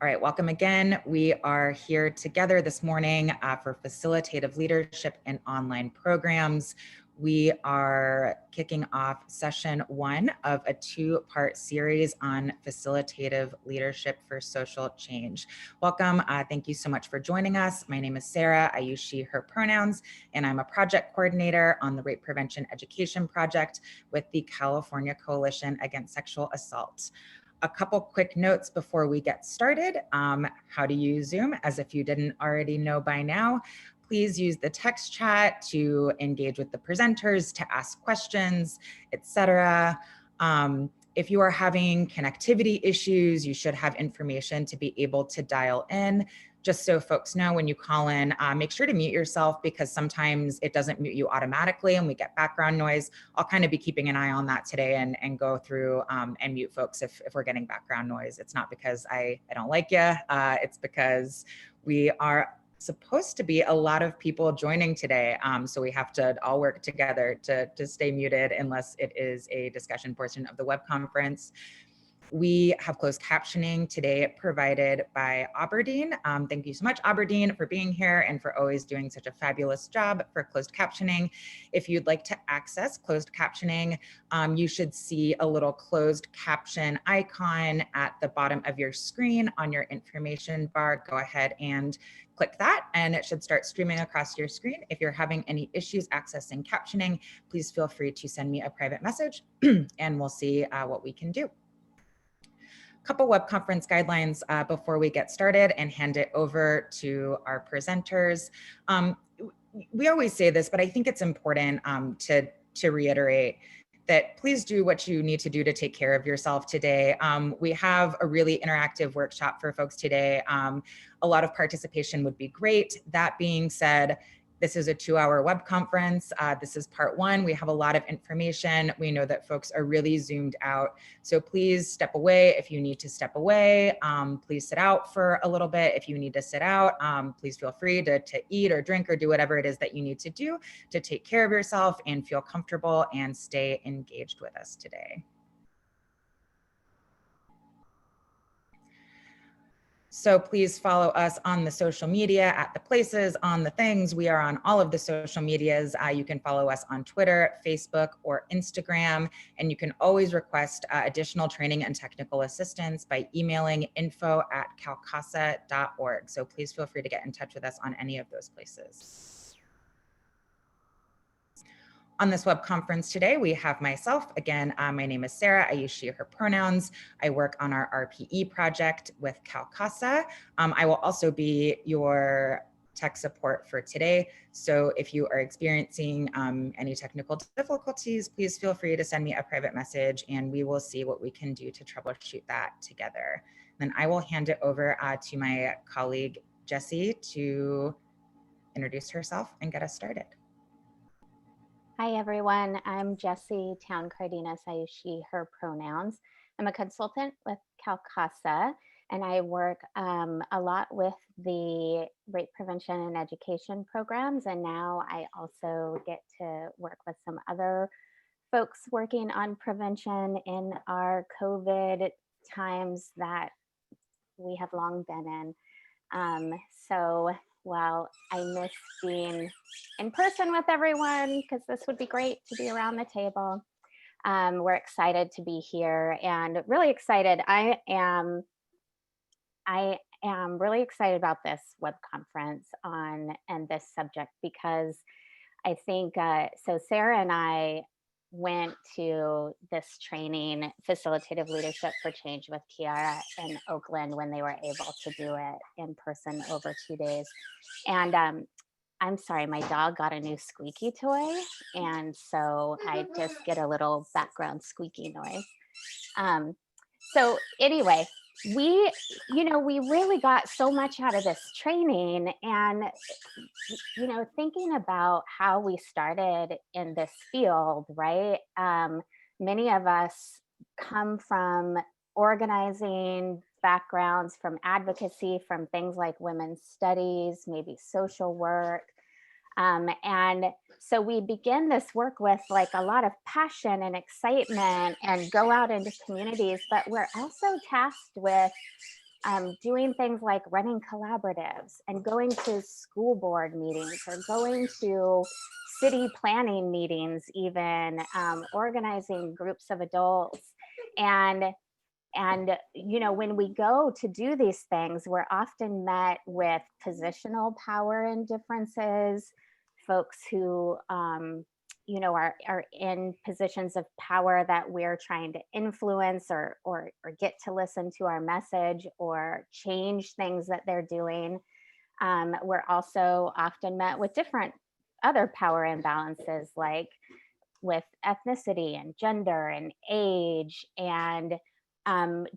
All right, welcome again. We are here together this morning for Facilitative Leadership in Online Programs. We are kicking off session 1 of a 2-part series on facilitative leadership for social change. Welcome. Thank you so much for joining us. My name is Sarah. I use she, her pronouns, and I'm a project coordinator on the Rape Prevention Education Project with the California Coalition Against Sexual Assault. A couple quick notes before we get started. How to use Zoom, as if you didn't already know by now. Please use the text chat to engage with the presenters, to ask questions, etc. If you are having connectivity issues, you should have information to be able to dial in. Just so folks know, when you call in, make sure to mute yourself because sometimes it doesn't mute you automatically and we get background noise. I'll kind of be keeping an eye on that today and go through and mute folks if we're getting background noise. It's not because I don't like you, it's because we are supposed to be a lot of people joining today. So we have to all work together to stay muted unless it is a discussion portion of the web conference. We have closed captioning today provided by Aberdeen. Thank you so much, Aberdeen, for being here and for always doing such a fabulous job for closed captioning. If you'd like to access closed captioning, you should see a little closed caption icon at the bottom of your screen on your information bar. Go ahead and click that and it should start streaming across your screen. If you're having any issues accessing captioning, please feel free to send me a private message and we'll see what we can do. Couple web conference guidelines before we get started and hand it over to our presenters. We always say this, but I think it's important to reiterate that please do what you need to do to take care of yourself today. We have a really interactive workshop for folks today. A lot of participation would be great. That being said, this is a 2-hour web conference. This is part 1. We have a lot of information. We know that folks are really zoomed out. So please step away if you need to step away. Please sit out for a little bit if you need to sit out. Please feel free to eat or drink or do whatever it is that you need to do to take care of yourself and feel comfortable and stay engaged with us today. So please follow us on the social media at the places, on the things. We are on all of the social medias. You can follow us on Twitter, Facebook, or Instagram. And you can always request additional training and technical assistance by emailing info@calcasa.org. So please feel free to get in touch with us on any of those places. On this web conference today, we have myself. Again, my name is Sarah. I use she, her pronouns. I work on our RPE project with CalCasa. I will also be your tech support for today. So if you are experiencing any technical difficulties, please feel free to send me a private message and we will see what we can do to troubleshoot that together. Then I will hand it over to my colleague, Jessie, to introduce herself and get us started. Hi, everyone. I'm Jessie Town Cardenas. I use she, her pronouns. I'm a consultant with CalCasa, and I work a lot with the rape prevention and education programs. And now I also get to work with some other folks working on prevention in our COVID times that we have long been in. So while I miss being in person with everyone, because this would be great to be around the table, we're excited to be here and really excited. I am really excited about this web conference and this subject because I think, so Sarah and I went to this training, Facilitative Leadership for Change with Kiara in Oakland when they were able to do it in person over 2 days. And I'm sorry, my dog got a new squeaky toy. And so I just get a little background squeaky noise. So anyway, we really got so much out of this training, and thinking about how we started in this field, right? Many of us come from organizing backgrounds, from advocacy, from things like women's studies, maybe social work. And so we begin this work with like a lot of passion and excitement and go out into communities, but we're also tasked with doing things like running collaboratives and going to school board meetings or going to city planning meetings, even organizing groups of adults. And when we go to do these things, we're often met with positional power and differences, folks who are in positions of power that we're trying to influence or get to listen to our message or change things that they're doing. We're also often met with different other power imbalances, like with ethnicity and gender and age, and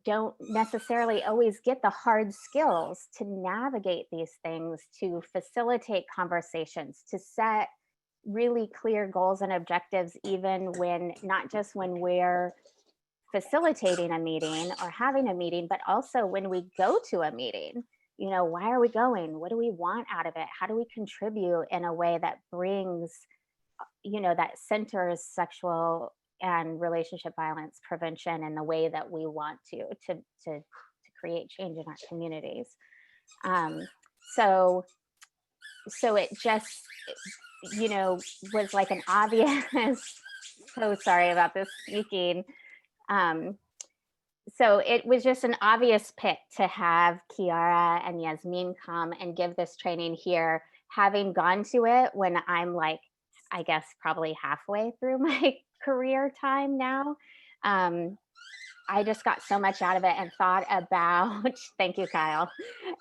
don't necessarily always get the hard skills to navigate these things, to facilitate conversations, to set really clear goals and objectives, even when not just when we're facilitating a meeting or having a meeting, but also when we go to a meeting. Why are we going? What do we want out of it? How do we contribute in a way that brings, that centers sexual and relationship violence prevention in the way that we want to create change in our communities. So it just, was like an obvious, so sorry about this speaking. So it was just an obvious pick to have Kiara and Yasmin come and give this training here, having gone to it when I'm like, I guess probably halfway through my career time now. I just got so much out of it and thought about, thank you, Kyle,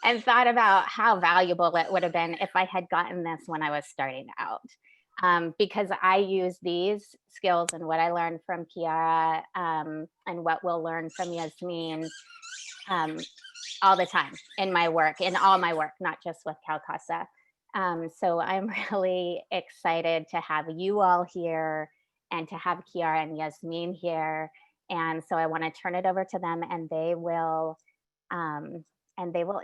and thought about how valuable it would have been if I had gotten this when I was starting out. Because I use these skills and what I learned from Kiara and what we'll learn from Yasmin all the time in my work, in all my work, not just with CalCASA. So I'm really excited to have you all here and to have Kiara and Yasmin here. And so I want to turn it over to them, and they will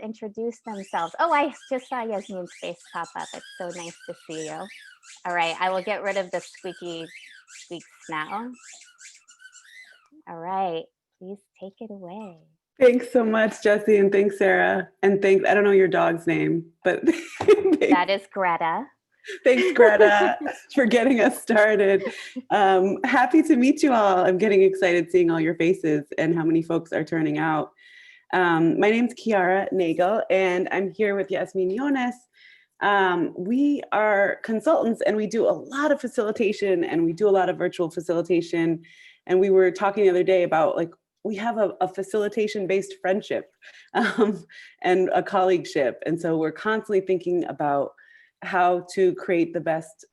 introduce themselves. Oh, I just saw Yasmin's face pop up. It's so nice to see you. All right, I will get rid of the squeaks now. All right, please take it away. Thanks so much, Jessie, and thanks, Sarah. And thanks, I don't know your dog's name, but that is Greta. Thanks, Greta, for getting us started. Happy to meet you all. I'm getting excited seeing all your faces and how many folks are turning out. My name's Kiara Nagel, and I'm here with Yasmin Yones. We are consultants, and we do a lot of facilitation, and we do a lot of virtual facilitation. And we were talking the other day about, like, we have a facilitation-based friendship and a colleagueship. And so we're constantly thinking about how to create the best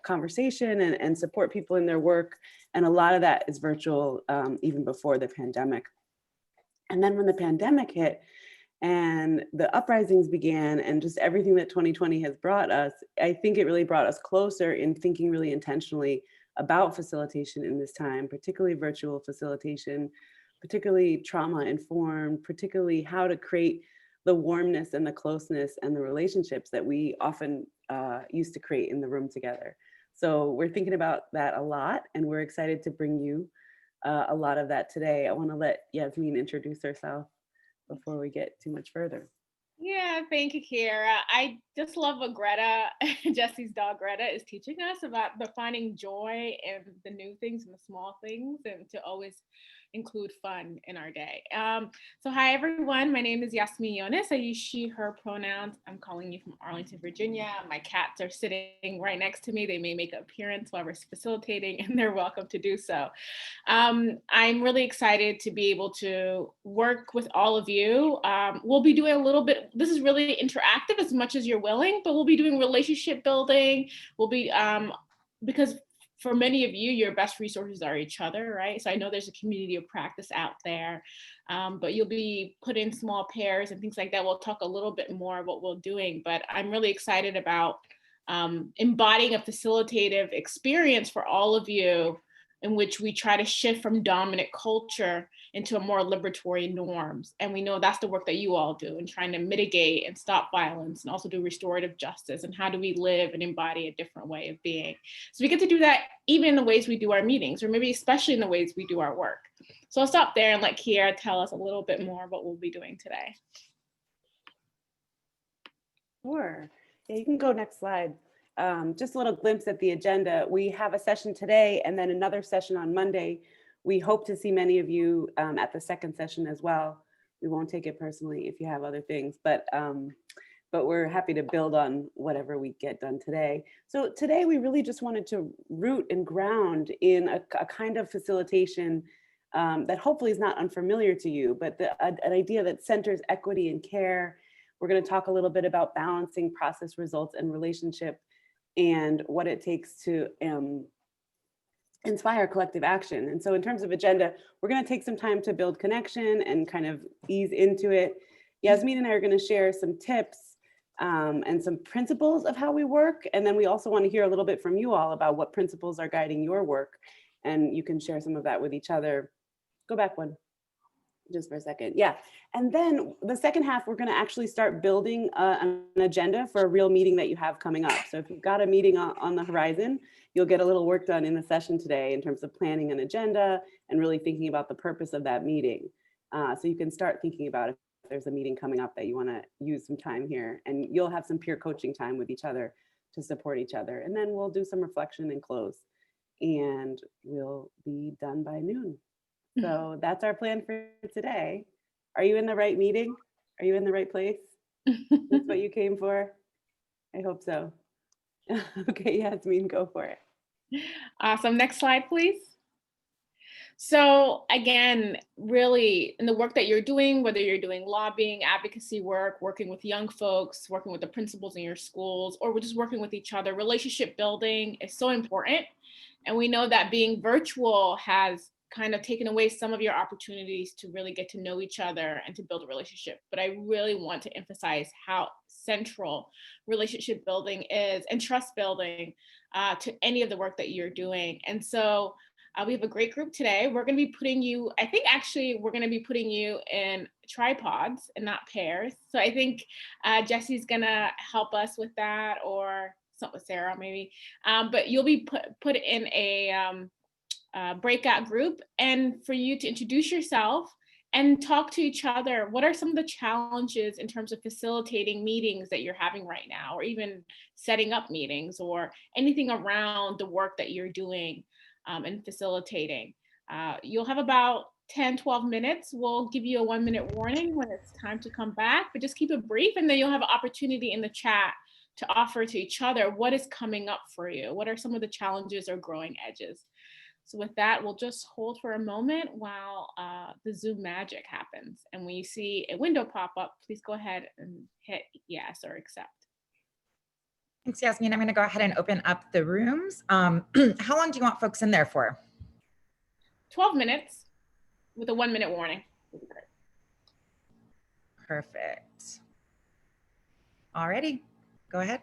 conversation and support people in their work. And a lot of that is virtual, even before the pandemic. And then when the pandemic hit and the uprisings began and just everything that 2020 has brought us, I think it really brought us closer in thinking really intentionally about facilitation in this time, particularly virtual facilitation, particularly trauma-informed, particularly how to create the warmness and the closeness and the relationships that we often used to create in the room together. So we're thinking about that a lot, and we're excited to bring you a lot of that today. I want to let Yasmin introduce herself before we get too much further. Yeah, thank you, Kiara. I just love what Greta, Jessie's dog Greta, is teaching us about the finding joy in the new things and the small things, and to always include fun in our day. So hi, everyone. My name is Yasmin Yones. I use she, her pronouns. I'm calling you from Arlington, Virginia. My cats are sitting right next to me. They may make an appearance while we're facilitating, and they're welcome to do so. I'm really excited to be able to work with all of you. We'll be doing a little bit, this is really interactive as much as you're willing, but we'll be doing relationship building. We'll be, because for many of you, your best resources are each other, right? So I know there's a community of practice out there, but you'll be put in small pairs and things like that. We'll talk a little bit more about what we're doing, but I'm really excited about embodying a facilitative experience for all of you, in which we try to shift from dominant culture into a more liberatory norms. And we know that's the work that you all do in trying to mitigate and stop violence and also do restorative justice. And how do we live and embody a different way of being? So we get to do that even in the ways we do our meetings, or maybe especially in the ways we do our work. So I'll stop there and let Kiara tell us a little bit more what we'll be doing today. Sure. Yeah, you can go next slide. Just a little glimpse at the agenda. We have a session today and then another session on Monday. We hope to see many of you at the second session as well. We won't take it personally if you have other things, but we're happy to build on whatever we get done today. So today we really just wanted to root and ground in a kind of facilitation that hopefully is not unfamiliar to you, but an idea that centers equity and care. We're going to talk a little bit about balancing process, results, and relationship, and what it takes to inspire collective action. And so in terms of agenda, we're going to take some time to build connection and kind of ease into it. Yasmin and I are going to share some tips and some principles of how we work. And then we also want to hear a little bit from you all about what principles are guiding your work. And you can share some of that with each other. Go back one. Just for a second. Yeah. And then the second half, we're going to actually start building an agenda for a real meeting that you have coming up. So if you've got a meeting on the horizon, you'll get a little work done in the session today in terms of planning an agenda and really thinking about the purpose of that meeting. So you can start thinking about if there's a meeting coming up that you want to use some time here, and you'll have some peer coaching time with each other to support each other. And then we'll do some reflection and close, and we'll be done by noon. So that's our plan for today. Are you in the right meeting? Are you in the right place? That's what you came for? I hope so. Okay, Yasmin, go for it. Awesome. Next slide, please. So again, really in the work that you're doing, whether you're doing lobbying, advocacy work, working with young folks, working with the principals in your schools, or we're just working with each other, relationship building is so important. And we know that being virtual has kind of taken away some of your opportunities to really get to know each other and to build a relationship. But I really want to emphasize how central relationship building is and trust building to any of the work that you're doing. And so we have a great group today. We're going to be putting you, I think actually we're going to be putting you in tripods and not pairs. So I think Jesse's going to help us with that, or something with Sarah maybe. But you'll be put in a breakout group, and for you to introduce yourself and talk to each other. What are some of the challenges in terms of facilitating meetings that you're having right now, or even setting up meetings, or anything around the work that you're doing and facilitating? You'll have about 10-12 minutes. We'll give you a 1-minute warning when it's time to come back, but just keep it brief, and then you'll have an opportunity in the chat to offer to each other what is coming up for you. What are some of the challenges or growing edges? So with that, we'll just hold for a moment while the Zoom magic happens. And when you see a window pop up, please go ahead and hit yes or accept. Thanks, Yasmin. I'm going to go ahead and open up the rooms. How long do you want folks in there for? 12 minutes with a 1-minute warning. Perfect. Alrighty, go ahead.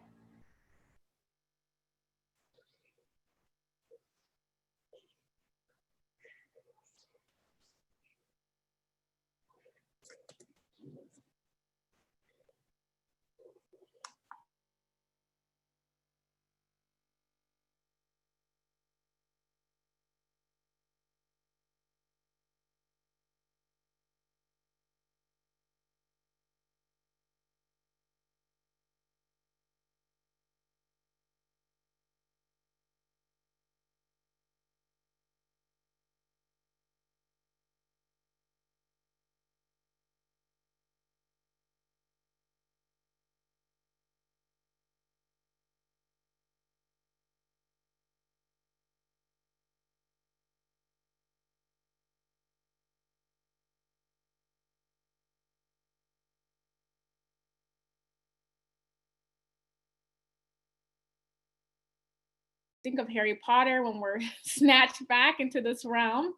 Think of Harry Potter when we're snatched back into this realm.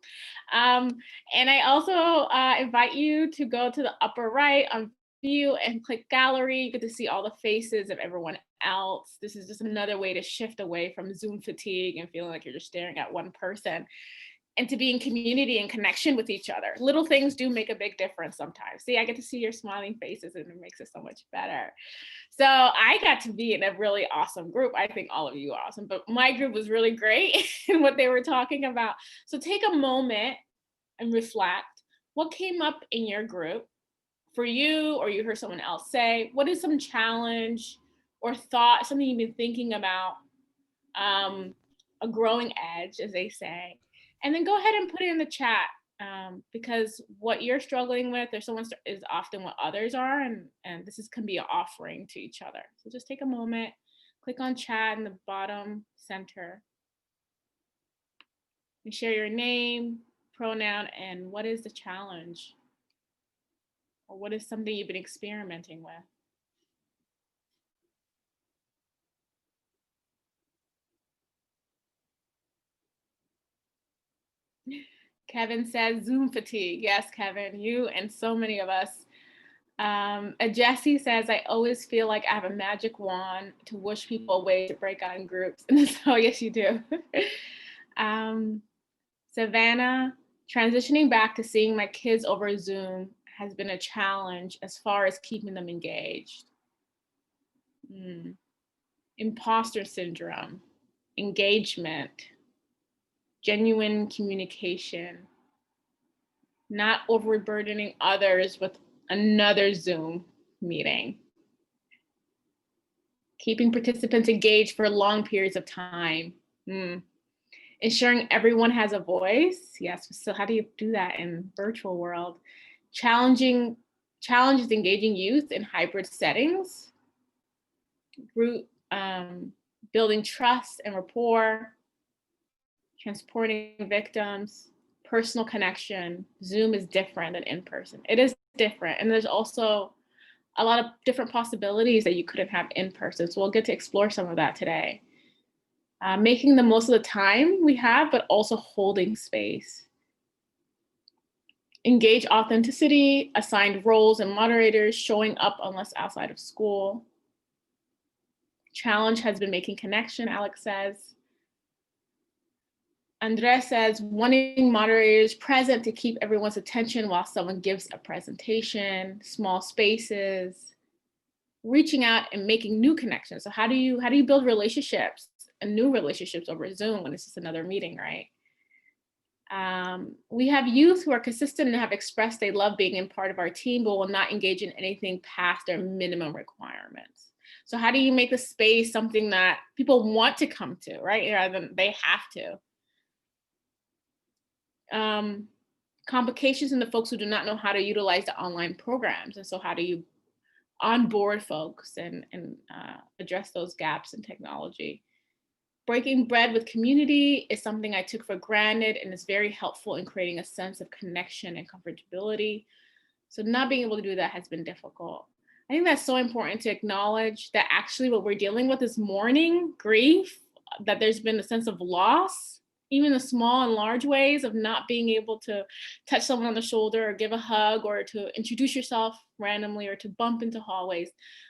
And I also invite you to go to the upper right on view and click gallery. You get to see all the faces of everyone else. This is just another way to shift away from Zoom fatigue and feeling like you're just staring at one person, and to be in community and connection with each other. Little things do make a big difference sometimes. See, I get to see your smiling faces, and it makes it so much better. So I got to be in a really awesome group. I think all of you are awesome, but my group was really great in what they were talking about. So take a moment. and reflect. What came up in your group for you, or you heard someone else say? What is some challenge or thought, something you've been thinking about, a growing edge, as they say? And then go ahead and put it in the chat, because what you're struggling with, or someone is often what others are, and can be an offering to each other. So just take a moment, click on chat in the bottom center, and share your name, pronoun, and what is the challenge, or what is something you've been experimenting with. Kevin says Zoom fatigue. Yes, Kevin, you and so many of us. Jessie says, I always feel like I have a magic wand to wish people away to break out in groups. And so, yes, you do. Savannah, transitioning back to seeing my kids over Zoom has been a challenge as far as keeping them engaged. Imposter syndrome, engagement, genuine communication, not overburdening others with another Zoom meeting, keeping participants engaged for long periods of time, ensuring everyone has a voice. Yes, so how do you do that in virtual world? Challenges engaging youth in hybrid settings, building trust and rapport, transporting victims, personal connection. Zoom is different than in person. It is different. And there's also a lot of different possibilities that you couldn't have in person. So we'll get to explore some of that today. Making the most of the time we have, but also holding space. Engage authenticity, assigned roles and moderators, showing up unless outside of school. Challenge has been making connection, Alex says. Andres says, wanting moderators present to keep everyone's attention while someone gives a presentation, small spaces, reaching out and making new connections. So how do you build relationships and new relationships over Zoom when it's just another meeting, right? We have youth who are consistent and have expressed they love being in part of our team, but will not engage in anything past their minimum requirements. So how do you make the space something that people want to come to, right? Rather than they have to. Complications in the folks who do not know how to utilize the online programs. And so how do you onboard folks and address those gaps in technology? Breaking bread with community is something I took for granted and is very helpful in creating a sense of connection and comfortability. So not being able to do that has been difficult. I think that's so important to acknowledge that actually what we're dealing with is mourning, grief, that there's been a sense of loss, even the small and large ways of not being able to touch someone on the shoulder or give a hug or to introduce yourself randomly or to bump into hallways.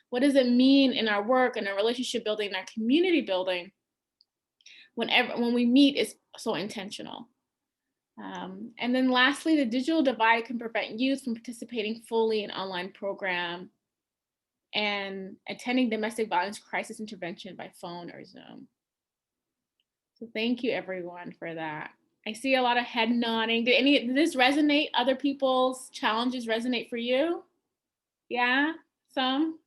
What does it mean in our work and our relationship building and our community building when we meet is so intentional? And then lastly, the digital divide can prevent youth from participating fully in online program and attending domestic violence crisis intervention by phone or Zoom. So thank you everyone for that. I see a lot of head nodding. Did this resonate? Other people's challenges resonate for you? Yeah, some?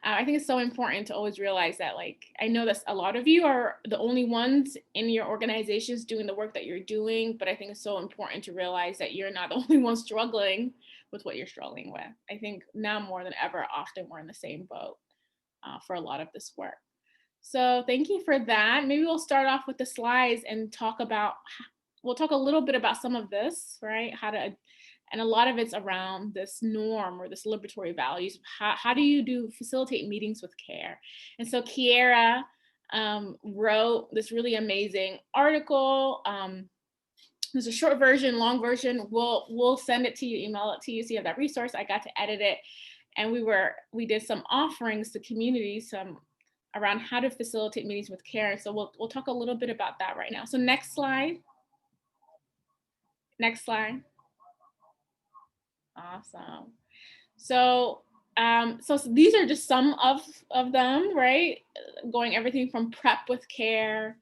I think it's so important to always realize that, like, I know that a lot of you are the only ones in your organizations doing the work that you're doing, but I think it's so important to realize that you're not the only one struggling with what you're struggling with. I think now more than ever, often we're in the same boat for a lot of this work. So thank you for that. Maybe we'll start off with the slides and we'll talk a little bit about some of this, right? And a lot of it's around this norm or this liberatory values. How do you facilitate meetings with care? And so Kiera wrote this really amazing article. There's a short version, long version. We'll send it to you, email it to you so you have that resource. I got to edit it. And we did some offerings to communities, around how to facilitate meetings with care. So we'll talk a little bit about that right now. So next slide. Next slide. Awesome. So these are just some of them, right? Going everything from prep with care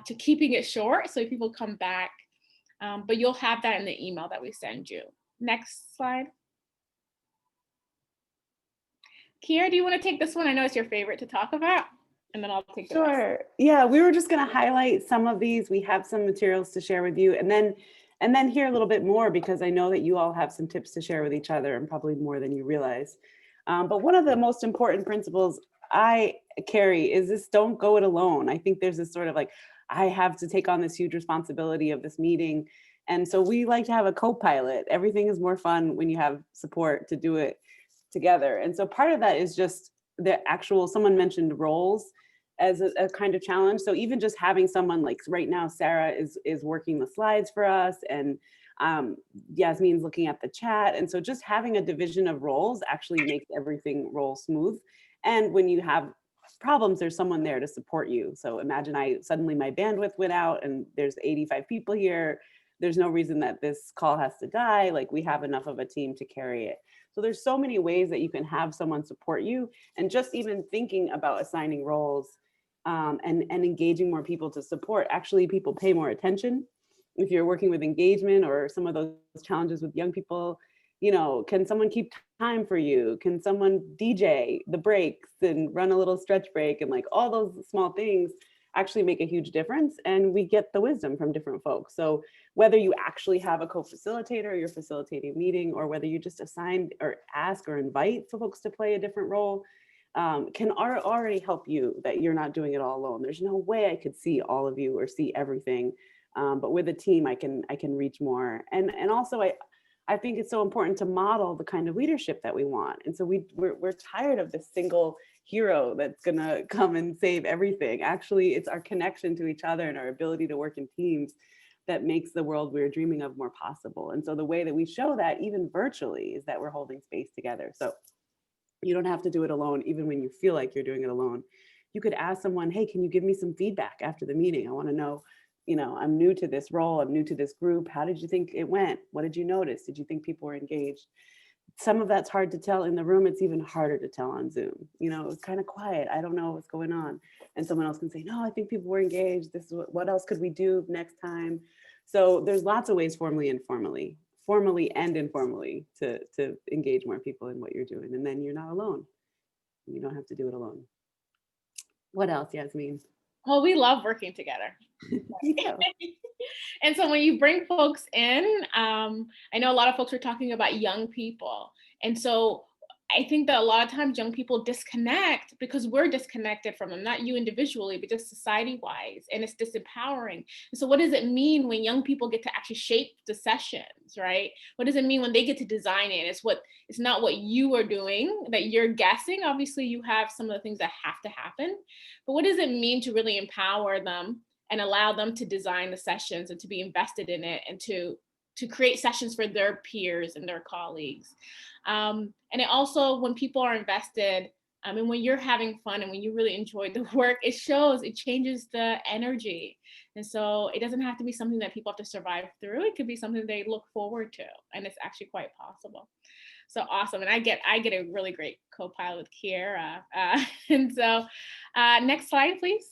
to keeping it short so people come back. But you'll have that in the email that we send you. Next slide. Kiera, do you want to take this one? I know it's your favorite to talk about, and then I'll take the rest. Sure. Yeah, we were just going to highlight some of these. We have some materials to share with you, and then hear a little bit more, because I know that you all have some tips to share with each other, and probably more than you realize. But one of the most important principles I carry is this: don't go it alone. I think there's this sort of like, I have to take on this huge responsibility of this meeting. And so we like to have a co-pilot. Everything is more fun when you have support to do it together. And so part of that is just the actual, someone mentioned roles as a kind of challenge. So even just having someone, like right now, Sarah is working the slides for us, and Yasmin's looking at the chat. And so just having a division of roles actually makes everything roll smooth. And when you have problems, there's someone there to support you. So imagine suddenly my bandwidth went out and there's 85 people here. There's no reason that this call has to die. Like, we have enough of a team to carry it. So there's so many ways that you can have someone support you, and just even thinking about assigning roles and engaging more people to support. Actually, people pay more attention. If you're working with engagement or some of those challenges with young people, can someone keep time for you? Can someone DJ the breaks and run a little stretch break? And like, all those small things actually make a huge difference. And we get the wisdom from different folks. So whether you actually have a co-facilitator, you're facilitating a meeting, or whether you just assign or ask or invite folks to play a different role, can already help you, that you're not doing it all alone. There's no way I could see all of you or see everything. But with a team, I can reach more. And also I think it's so important to model the kind of leadership that we want. And so we're tired of this single hero that's gonna come and save everything. Actually, it's our connection to each other and our ability to work in teams that makes the world we're dreaming of more possible. And so the way that we show that, even virtually, is that we're holding space together. So you don't have to do it alone, even when you feel like you're doing it alone. You could ask someone, hey, can you give me some feedback after the meeting? I want to know, I'm new to this role, I'm new to this group. How did you think it went? What did you notice? Did you think people were engaged? Some of that's hard to tell in the room. It's even harder to tell on Zoom. It was kind of quiet. I don't know what's going on. And someone else can say, no, I think people were engaged. This is what else could we do next time? So there's lots of ways, formally and informally to engage more people in what you're doing. And then you're not alone. You don't have to do it alone. What else, Yasmin? Well, we love working together. And so when you bring folks in, I know a lot of folks are talking about young people. And so I think that a lot of times young people disconnect because we're disconnected from them, not you individually, but just society-wise, and it's disempowering. And so what does it mean when young people get to actually shape the sessions, right? What does it mean when they get to design it? It's not what you are doing, that you're guessing. Obviously, you have some of the things that have to happen, but what does it mean to really empower them and allow them to design the sessions and to be invested in it, and to create sessions for their peers and their colleagues? And it also, when people are invested, and when you're having fun and when you really enjoy the work, it shows, it changes the energy. And so it doesn't have to be something that people have to survive through. It could be something they look forward to, and it's actually quite possible. So awesome. And I get a really great co-pilot with Kiera. And so next slide, please.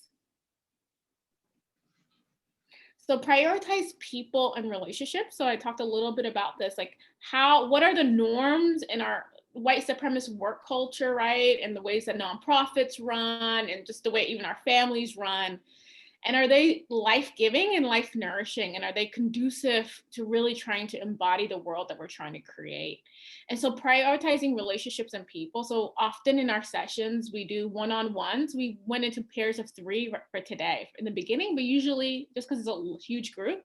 So prioritize people and relationships. So I talked a little bit about this, like what are the norms in our white supremacist work culture, right? And the ways that nonprofits run, and just the way even our families run. And are they life-giving and life-nourishing? And are they conducive to really trying to embody the world that we're trying to create? And so prioritizing relationships and people. So often in our sessions, we do one-on-ones. We went into pairs of 3 for today in the beginning, but usually just because it's a huge group.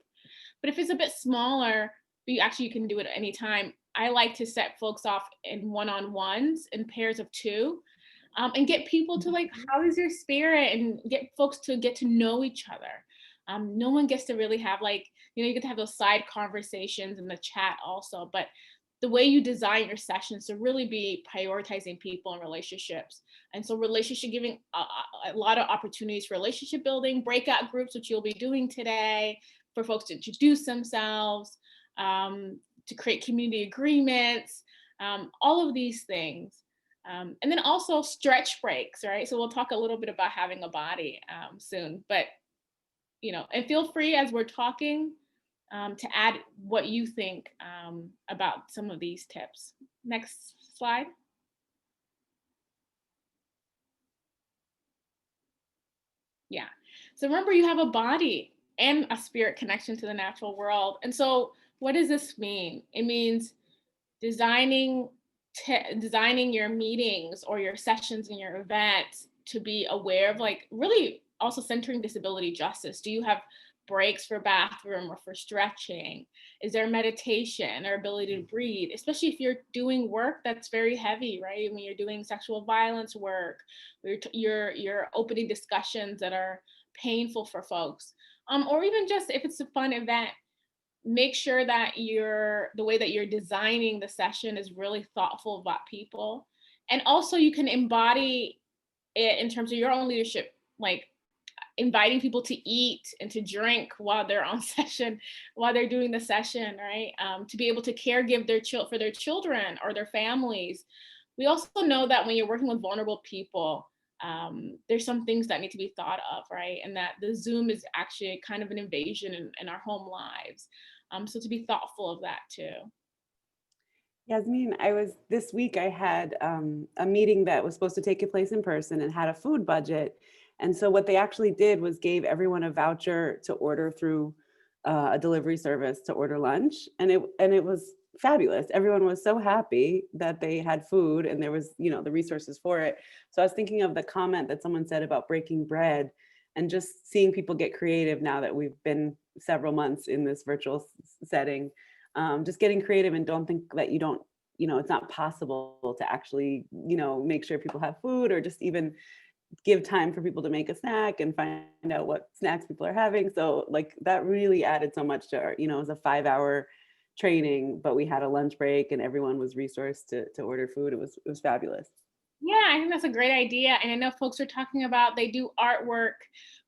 But if it's a bit smaller, you can do it at any time. I like to set folks off in one-on-ones in pairs of 2. And get people to like, how is your spirit? And get folks to get to know each other. No one gets to really have you get to have those side conversations in the chat also, but the way you design your sessions to really be prioritizing people and relationships. And so relationship giving a lot of opportunities for relationship building, breakout groups, which you'll be doing today, for folks to introduce themselves, to create community agreements, all of these things. And then also stretch breaks, right? So we'll talk a little bit about having a body soon, but and feel free as we're talking to add what you think about some of these tips. Next slide. Yeah. So remember, you have a body and a spirit connection to the natural world. And so what does this mean? It means designing your meetings or your sessions and your events to be aware of, like, really also centering disability justice. Do you have breaks for bathroom or for stretching? Is there meditation or ability to breathe, especially if you're doing work that's very heavy, right? When you're doing sexual violence work, you're opening discussions that are painful for folks, or even just if it's a fun event, make sure that the way that you're designing the session is really thoughtful about people. And also you can embody it in terms of your own leadership, like inviting people to eat and to drink while they're on session, while they're doing the session, right? To be able to caregive for their children or their families. We also know that when you're working with vulnerable people, there's some things that need to be thought of, right? And that the Zoom is actually kind of an invasion in our home lives. So to be thoughtful of that too. Yasmin, this week I had a meeting that was supposed to take place in person and had a food budget. And so what they actually did was gave everyone a voucher to order through a delivery service to order lunch. And it was fabulous. Everyone was so happy that they had food and there was, the resources for it. So I was thinking of the comment that someone said about breaking bread and just seeing people get creative now that we've been several months in this virtual setting. Just getting creative and don't think that it's not possible to actually, make sure people have food or just even give time for people to make a snack and find out what snacks people are having. So like that really added so much to our, it was a 5-hour training, but we had a lunch break and everyone was resourced to order food. It was fabulous. Yeah, I think that's a great idea. And I know folks are talking about, they do artwork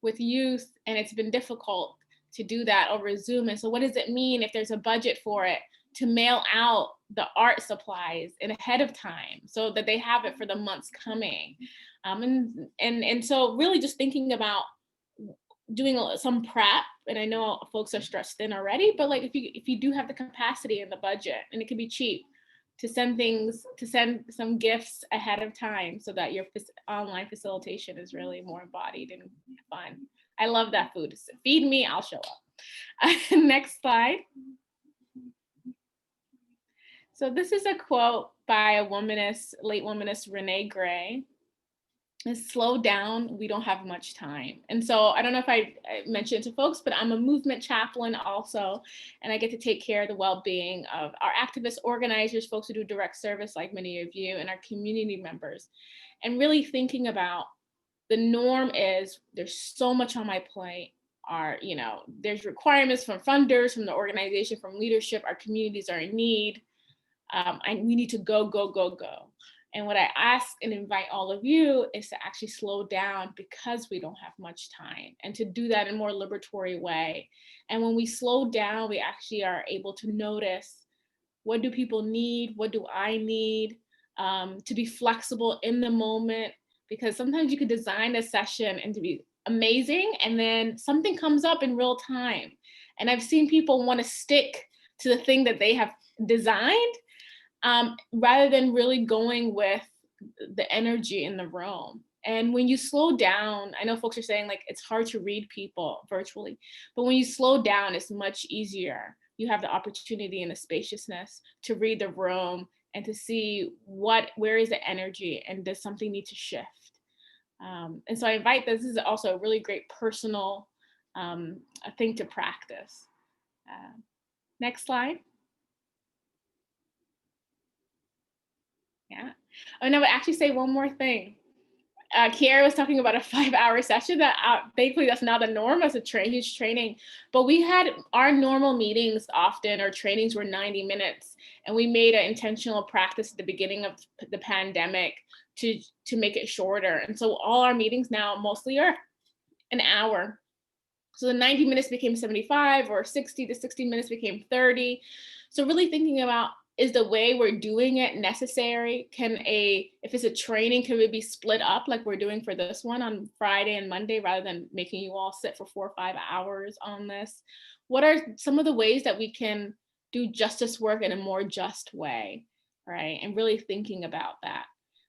with youth and it's been difficult to do that over Zoom. And so what does it mean if there's a budget for it to mail out the art supplies in ahead of time so that they have it for the months coming? And so really just thinking about doing some prep. And I know folks are stretched thin already, but like if you do have the capacity and the budget, and it can be cheap, to send some gifts ahead of time so that your online facilitation is really more embodied and fun. I love that food. Feed me, I'll show up. Next slide. So this is a quote by a late womanist, Renee Gray. Is slow down, we don't have much time. And so I don't know if I mentioned to folks, but I'm a movement chaplain also, and I get to take care of the well-being of our activists, organizers, folks who do direct service like many of you, and our community members. And really thinking about the norm is there's so much on my plate. There's requirements from funders, from the organization, from leadership, our communities are in need, and we need to go, go, go, go. And what I ask and invite all of you is to actually slow down because we don't have much time, and to do that in a more liberatory way. And when we slow down, we actually are able to notice, what do people need? What do I need? To be flexible in the moment, because sometimes you could design a session and to be amazing, and then something comes up in real time. And I've seen people want to stick to the thing that they have designed, rather than really going with the energy in the room. And when you slow down, I know folks are saying like it's hard to read people virtually, but when you slow down, it's much easier. You have the opportunity and the spaciousness to read the room and to see where is the energy and does something need to shift. And so I invite, this is also a really great personal thing to practice. Next slide. Yeah. Oh no, but actually say one more thing. Kiara was talking about a 5-hour session that thankfully that's not the norm as a huge training, but we had our normal meetings often, or trainings were 90 minutes. And we made an intentional practice at the beginning of the pandemic to make it shorter. And so all our meetings now mostly are an hour. So the 90 minutes became 75, or 60 to 60 minutes became 30. So really thinking about, is the way we're doing it necessary? If it's a training, can it be split up like we're doing for this one on Friday and Monday, rather than making you all sit for 4 or 5 hours on this? what are some of the ways that we can do justice work in a more just way, right? And really thinking about that.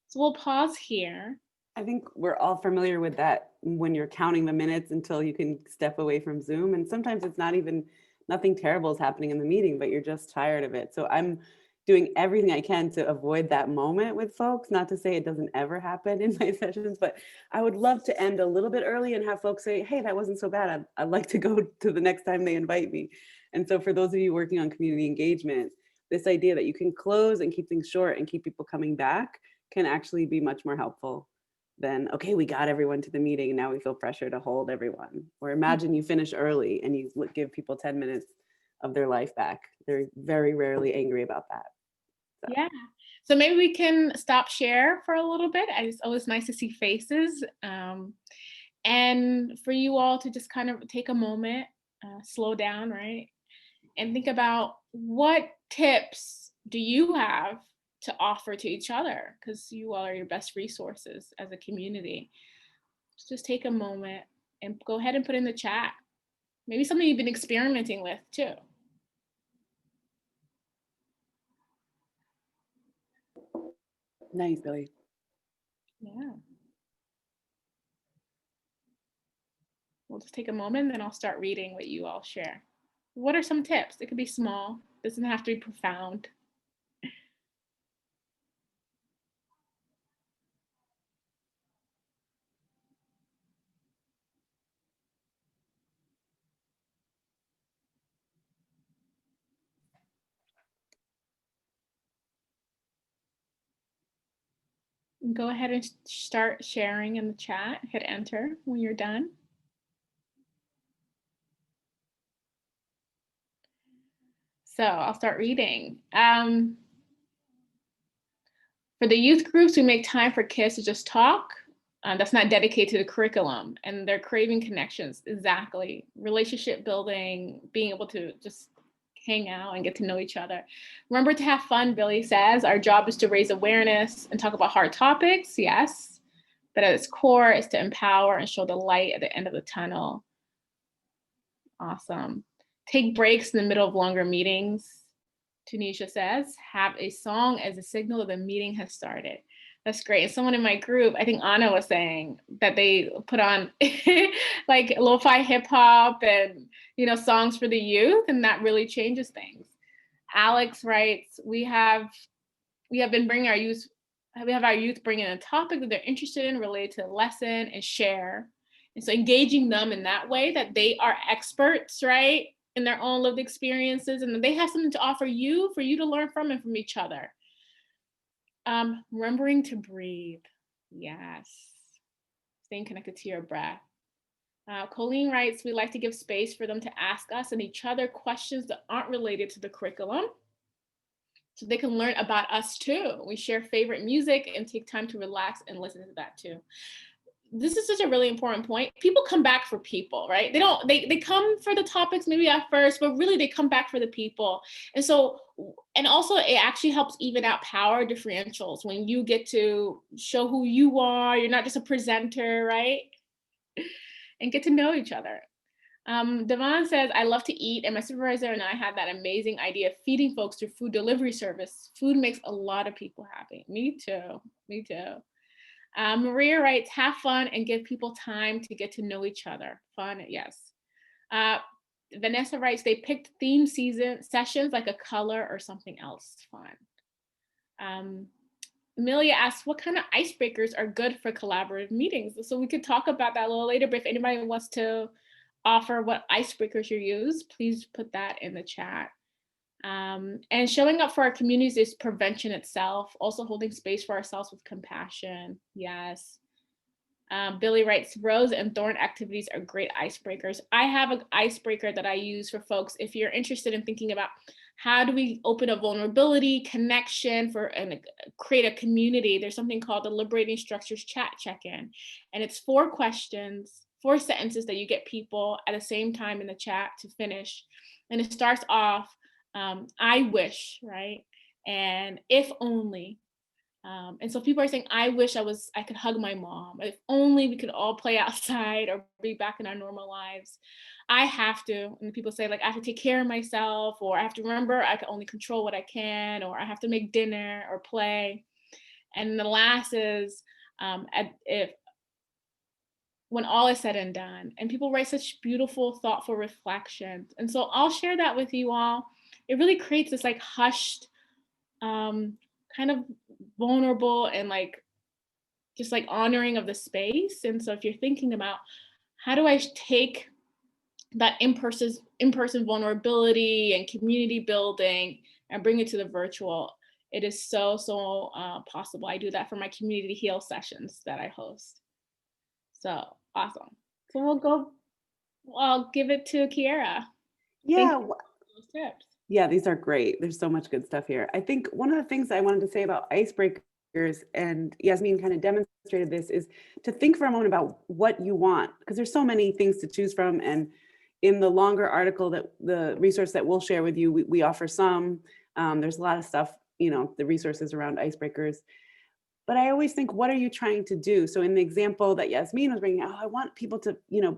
So we'll pause here. I think we're all familiar with that when you're counting the minutes until you can step away from Zoom. And sometimes it's not even, nothing terrible is happening in the meeting, but you're just tired of it. So I'm doing everything I can to avoid that moment with folks. Not to say it doesn't ever happen in my sessions, but I would love to end a little bit early and have folks say, hey, that wasn't so bad. I'd like to go to the next time they invite me. And so for those of you working on community engagement, this idea that you can close and keep things short and keep people coming back can actually be much more helpful than, okay, we got everyone to the meeting and now we feel pressure to hold everyone. Or imagine you finish early and you give people 10 minutes of their life back. They're very rarely angry about that. So. Yeah. So maybe we can stop share for a little bit. It's always nice to see faces. And for you all to just kind of take a moment, slow down, right? And think about what tips do you have to offer to each other? Because you all are your best resources as a community. Just take a moment and go ahead and put in the chat. Maybe something you've been experimenting with too. Nice, Billy. Yeah. We'll just take a moment and then I'll start reading what you all share. What are some tips? It could be small, it doesn't have to be profound. Go ahead and start sharing in the chat. Hit enter when you're done. So I'll start reading. For the youth groups, we make time for kids to just talk. That's not dedicated to the curriculum, and they're craving connections. Exactly. Relationship building, being able to just hang out and get to know each other. Remember to have fun, Billy says. Our job is to raise awareness and talk about hard topics, yes. But at its core is to empower and show the light at the end of the tunnel. Awesome. Take breaks in the middle of longer meetings. Tanisha says, have a song as a signal that the meeting has started. That's great. And someone in my group, I think Anna was saying that they put on like lo-fi hip hop and, you know, songs for the youth, and that really changes things. Alex writes, we have been bringing our youth, we have our youth bring in a topic that they're interested in related to the lesson and share. And so engaging them in that way that they are experts, right? In their own lived experiences, and they have something to offer you for you to learn from and from each other. Remembering to breathe. Yes. Staying connected to your breath. Colleen writes, we like to give space for them to ask us and each other questions that aren't related to the curriculum, so they can learn about us too. We share favorite music and take time to relax and listen to that too. This is such a really important point. People come back for people, right? They come for the topics maybe at first, but really they come back for the people. And so, and also it actually helps even out power differentials when you get to show who you are. You're not just a presenter, right? And get to know each other. Devon says, I love to eat, and my supervisor and I had that amazing idea of feeding folks through food delivery service. Food makes a lot of people happy. Me too, me too. Maria writes, have fun and give people time to get to know each other. Fun, yes. Vanessa writes, they picked theme season sessions like a color or something else fun. Amelia asks, what kind of icebreakers are good for collaborative meetings? So we could talk about that a little later, but if anybody wants to offer what icebreakers you use, please put that in the chat. And showing up for our communities is prevention itself, also holding space for ourselves with compassion. Yes. Billy writes, rose and thorn activities are great icebreakers. I have an icebreaker that I use for folks if you're interested in thinking about how do we open a vulnerability, connection and create a community. There's something called the Liberating Structures Chat Check-in. And it's 4 questions, 4 sentences that you get people at the same time in the chat to finish. And it starts off, I wish, right? And if only. And so people are saying, I wish I could hug my mom. If only we could all play outside or be back in our normal lives. I have to, and people say like, I have to take care of myself, or I have to remember I can only control what I can, or I have to make dinner or play. And the last is if when all is said and done, and people write such beautiful, thoughtful reflections. And so I'll share that with you all. It really creates this like hushed, kind of vulnerable and like just like honoring of the space. And so if you're thinking about how do I take that in-person vulnerability and community building and bring it to the virtual, it is so possible. I do that for my community heal sessions that I host. So awesome. So I'll give it to Kiara. Yeah. Those tips. Yeah, these are great. There's so much good stuff here. I think one of the things I wanted to say about icebreakers, and Yasmin kind of demonstrated this, is to think for a moment about what you want, because there's so many things to choose from. And in the longer article, that the resource that we'll share with you, we offer some. There's a lot of stuff, the resources around icebreakers. But I always think, what are you trying to do? So in the example that Yasmin was bringing out, I want people to,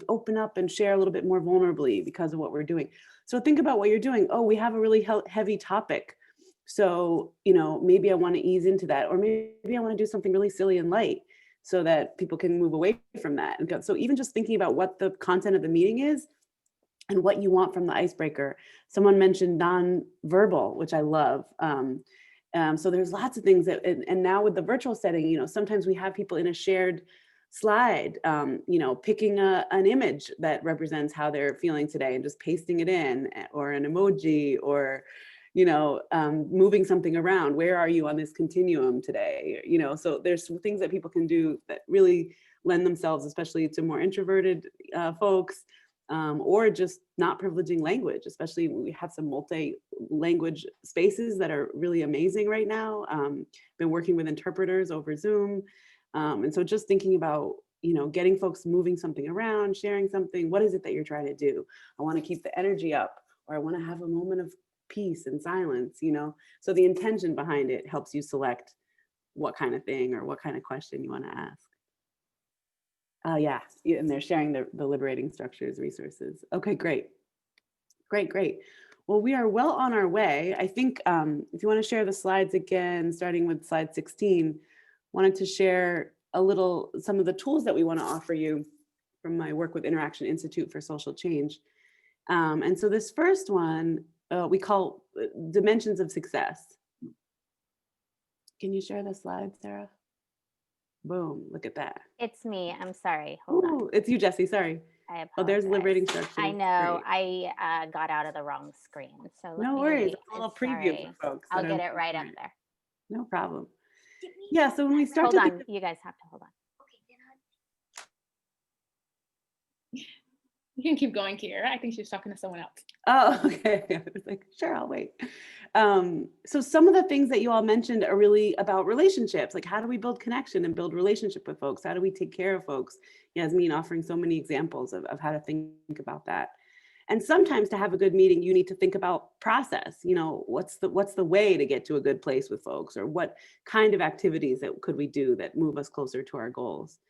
open up and share a little bit more vulnerably because of what we're doing. So think about what you're doing. Oh, we have a really heavy topic. So, maybe I want to ease into that, or maybe I want to do something really silly and light so that people can move away from that. And so even just thinking about what the content of the meeting is and what you want from the icebreaker. Someone mentioned non-verbal, which I love. So there's lots of things that, and now with the virtual setting, sometimes we have people in a shared slide, picking an image that represents how they're feeling today and just pasting it in, or an emoji, or, moving something around. Where are you on this continuum today? So there's some things that people can do that really lend themselves, especially to more introverted folks, or just not privileging language, especially when we have some multi-language spaces that are really amazing right now. Been working with interpreters over Zoom. And so just thinking about, getting folks moving something around, sharing something. What is it that you're trying to do? I want to keep the energy up, or I want to have a moment of peace and silence, So the intention behind it helps you select what kind of thing or what kind of question you want to ask. Yeah, and they're sharing the liberating structures resources. Okay, great. Well, we are well on our way. I think if you want to share the slides again, starting with slide 16, wanted to share some of the tools that we want to offer you from my work with Interaction Institute for Social Change. And so this first one we call Dimensions of Success. Can you share the slide, Sarah? Boom, look at that. It's me. I'm sorry. Hold on. It's you, Jessie. Sorry. I apologize. Oh, there's liberating structures. I know. Great. I got out of the wrong screen. So no worries. A little preview for folks. I'll get it right up there. No problem. Yeah. So when we start hold on, you guys have to hold on. You can keep going, Kiara. I think she's talking to someone else. Oh, okay. I was like, sure, I'll wait. So some of the things that you all mentioned are really about relationships. Like, how do we build connection and build relationship with folks? How do we take care of folks? Yasmin offering so many examples of how to think about that. And sometimes to have a good meeting, you need to think about process. What's the way to get to a good place with folks, or what kind of activities that could we do that move us closer to our goals?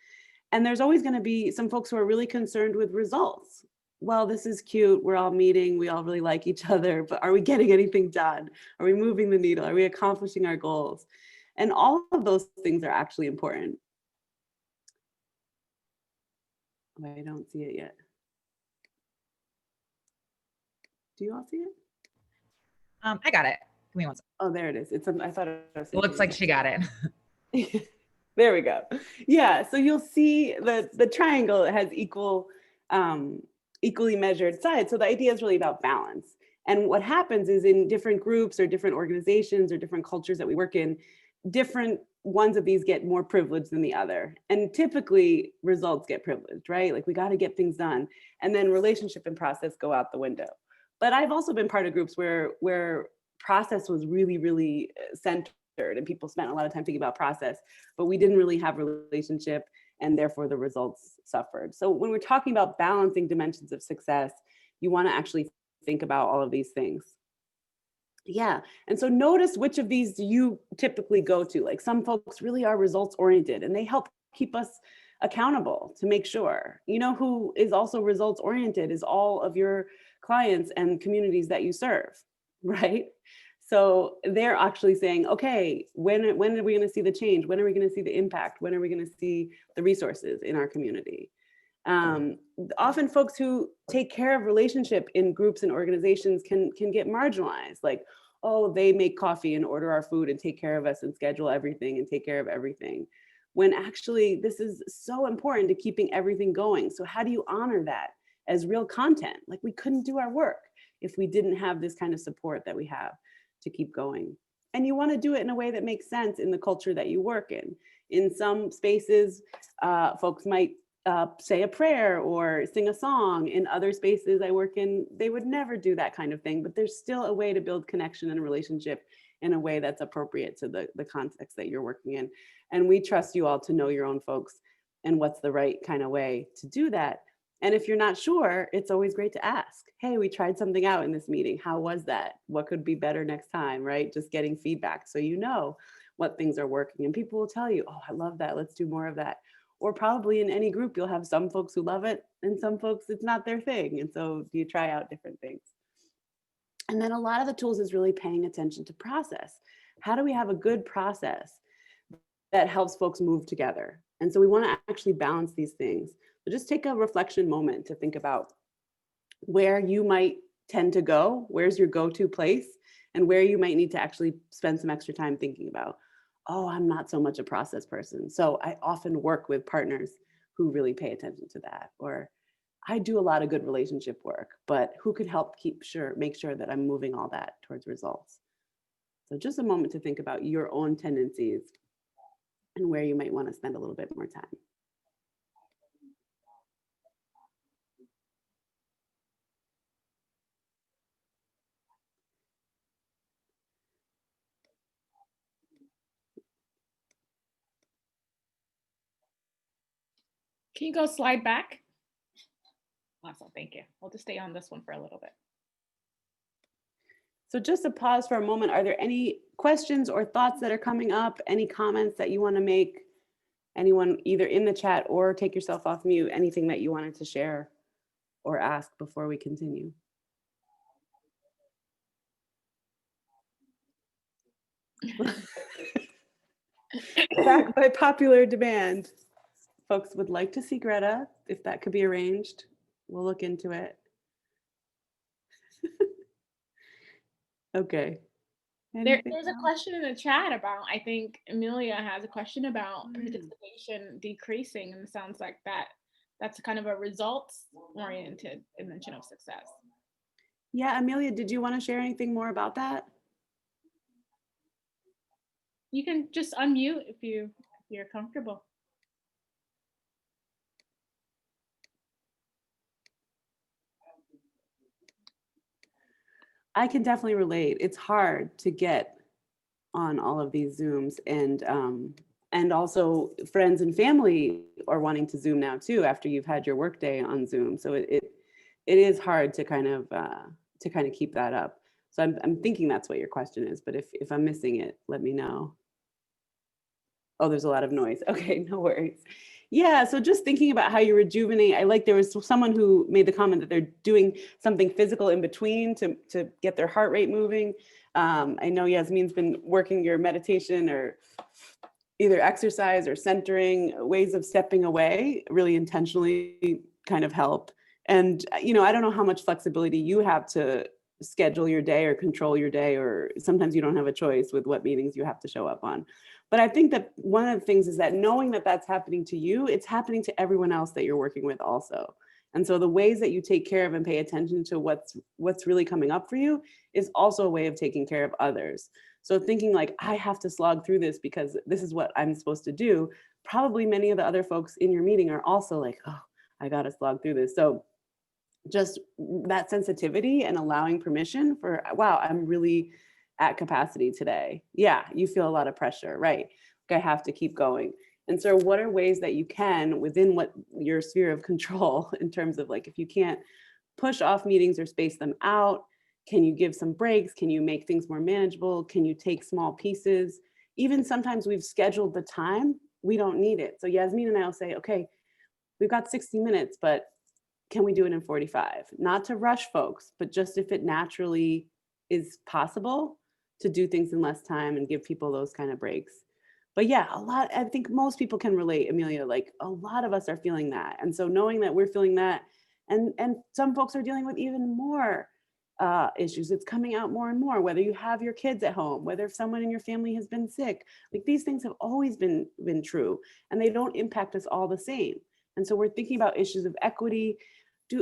And there's always going to be some folks who are really concerned with results. Well, this is cute. We're all meeting. We all really like each other, but are we getting anything done? Are we moving the needle? Are we accomplishing our goals? And all of those things are actually important. I don't see it yet. Do you all see it? I got it. Give me one second. Oh, there it is. I thought it was. It looks like she got it. There we go. Yeah, so you'll see the triangle has equally measured sides. So the idea is really about balance. And what happens is, in different groups or different organizations or different cultures that we work in, different ones of these get more privileged than the other. And typically results get privileged, right? Like, we got to get things done. And then relationship and process go out the window. But I've also been part of groups where process was really, really centered, and people spent a lot of time thinking about process, but we didn't really have relationship, and therefore the results suffered. So when we're talking about balancing dimensions of success, you want to actually think about all of these things. Yeah. And so notice which of these do you typically go to. Like some folks really are results oriented and they help keep us accountable to make sure. You know who is also results oriented is all of your clients and communities that you serve, right? So they're actually saying, okay, when are we going to see the change? When are we going to see the impact? When are we going to see the resources in our community? Often folks who take care of relationship in groups and organizations can get marginalized. Like, oh, they make coffee and order our food and take care of us and schedule everything and take care of everything. When actually this is so important to keeping everything going. So how do you honor that as real content? Like we couldn't do our work if we didn't have this kind of support that we have to keep going. And you want to do it in a way that makes sense in the culture that you work in. In some spaces, folks might say a prayer or sing a song. In other spaces I work in, they would never do that kind of thing, but there's still a way to build connection and a relationship in a way that's appropriate to the context that you're working in. And we trust you all to know your own folks and what's the right kind of way to do that. And if you're not sure, it's always great to ask, hey, we tried something out in this meeting. How was that? What could be better next time, right? Just getting feedback so you know what things are working. And people will tell you, oh, I love that. Let's do more of that. Or probably in any group, you'll have some folks who love it and some folks it's not their thing. And so you try out different things. And then a lot of the tools is really paying attention to process. How do we have a good process that helps folks move together? And so we want to actually balance these things. So just take a reflection moment to think about where you might tend to go, where's your go-to place, and where you might need to actually spend some extra time thinking about, oh, I'm not so much a process person. So I often work with partners who really pay attention to that. Or I do a lot of good relationship work, but who could help make sure that I'm moving all that towards results? So just a moment to think about your own tendencies and where you might want to spend a little bit more time. Can you go slide back? Awesome, thank you. We'll just stay on this one for a little bit. So just to pause for a moment, are there any questions or thoughts that are coming up? Any comments that you want to make? Anyone either in the chat or take yourself off mute, anything that you wanted to share or ask before we continue? Back by popular demand. Folks would like to see Greta. If that could be arranged, we'll look into it. Okay. There's a question in the chat about, I think Amelia has a question about participation decreasing, and it sounds like that's kind of a results-oriented dimension of success. Yeah, Amelia, did you want to share anything more about that? You can just unmute if you're comfortable. I can definitely relate. It's hard to get on all of these Zooms, and also friends and family are wanting to Zoom now too after you've had your workday on Zoom. So it is hard to kind of keep that up. So I'm thinking that's what your question is, but if I'm missing it, let me know. Oh, there's a lot of noise. Okay, no worries. Yeah, so just thinking about how you rejuvenate. I like there was someone who made the comment that they're doing something physical in between to get their heart rate moving. I know Yasmin's been working your meditation or either exercise or centering, ways of stepping away really intentionally kind of help. And, you know, I don't know how much flexibility you have to schedule your day or control your day, or sometimes you don't have a choice with what meetings you have to show up on. But I think that one of the things is that knowing that that's happening to you, it's happening to everyone else that you're working with also. And so the ways that you take care of and pay attention to what's really coming up for you is also a way of taking care of others. So thinking like, I have to slog through this because this is what I'm supposed to do. Probably many of the other folks in your meeting are also like, oh, I got to slog through this. So just that sensitivity and allowing permission for, wow, I'm really at capacity today. Yeah, you feel a lot of pressure, right? Like I have to keep going. And so what are ways that you can, within what your sphere of control, in terms of like, if you can't push off meetings or space them out, Can you give some breaks? Can you make things more manageable? Can you take small pieces? Even sometimes we've scheduled the time, we don't need it. So Yasmin and I will say, okay, we've got 60 minutes, but can we do it in 45? Not to rush folks, but just if it naturally is possible to do things in less time and give people those kind of breaks. But yeah, I think most people can relate, Amelia, like a lot of us are feeling that. And so knowing that we're feeling that, and some folks are dealing with even more issues, it's coming out more and more, whether you have your kids at home, whether someone in your family has been sick, like these things have always been true, and they don't impact us all the same. And so we're thinking about issues of equity.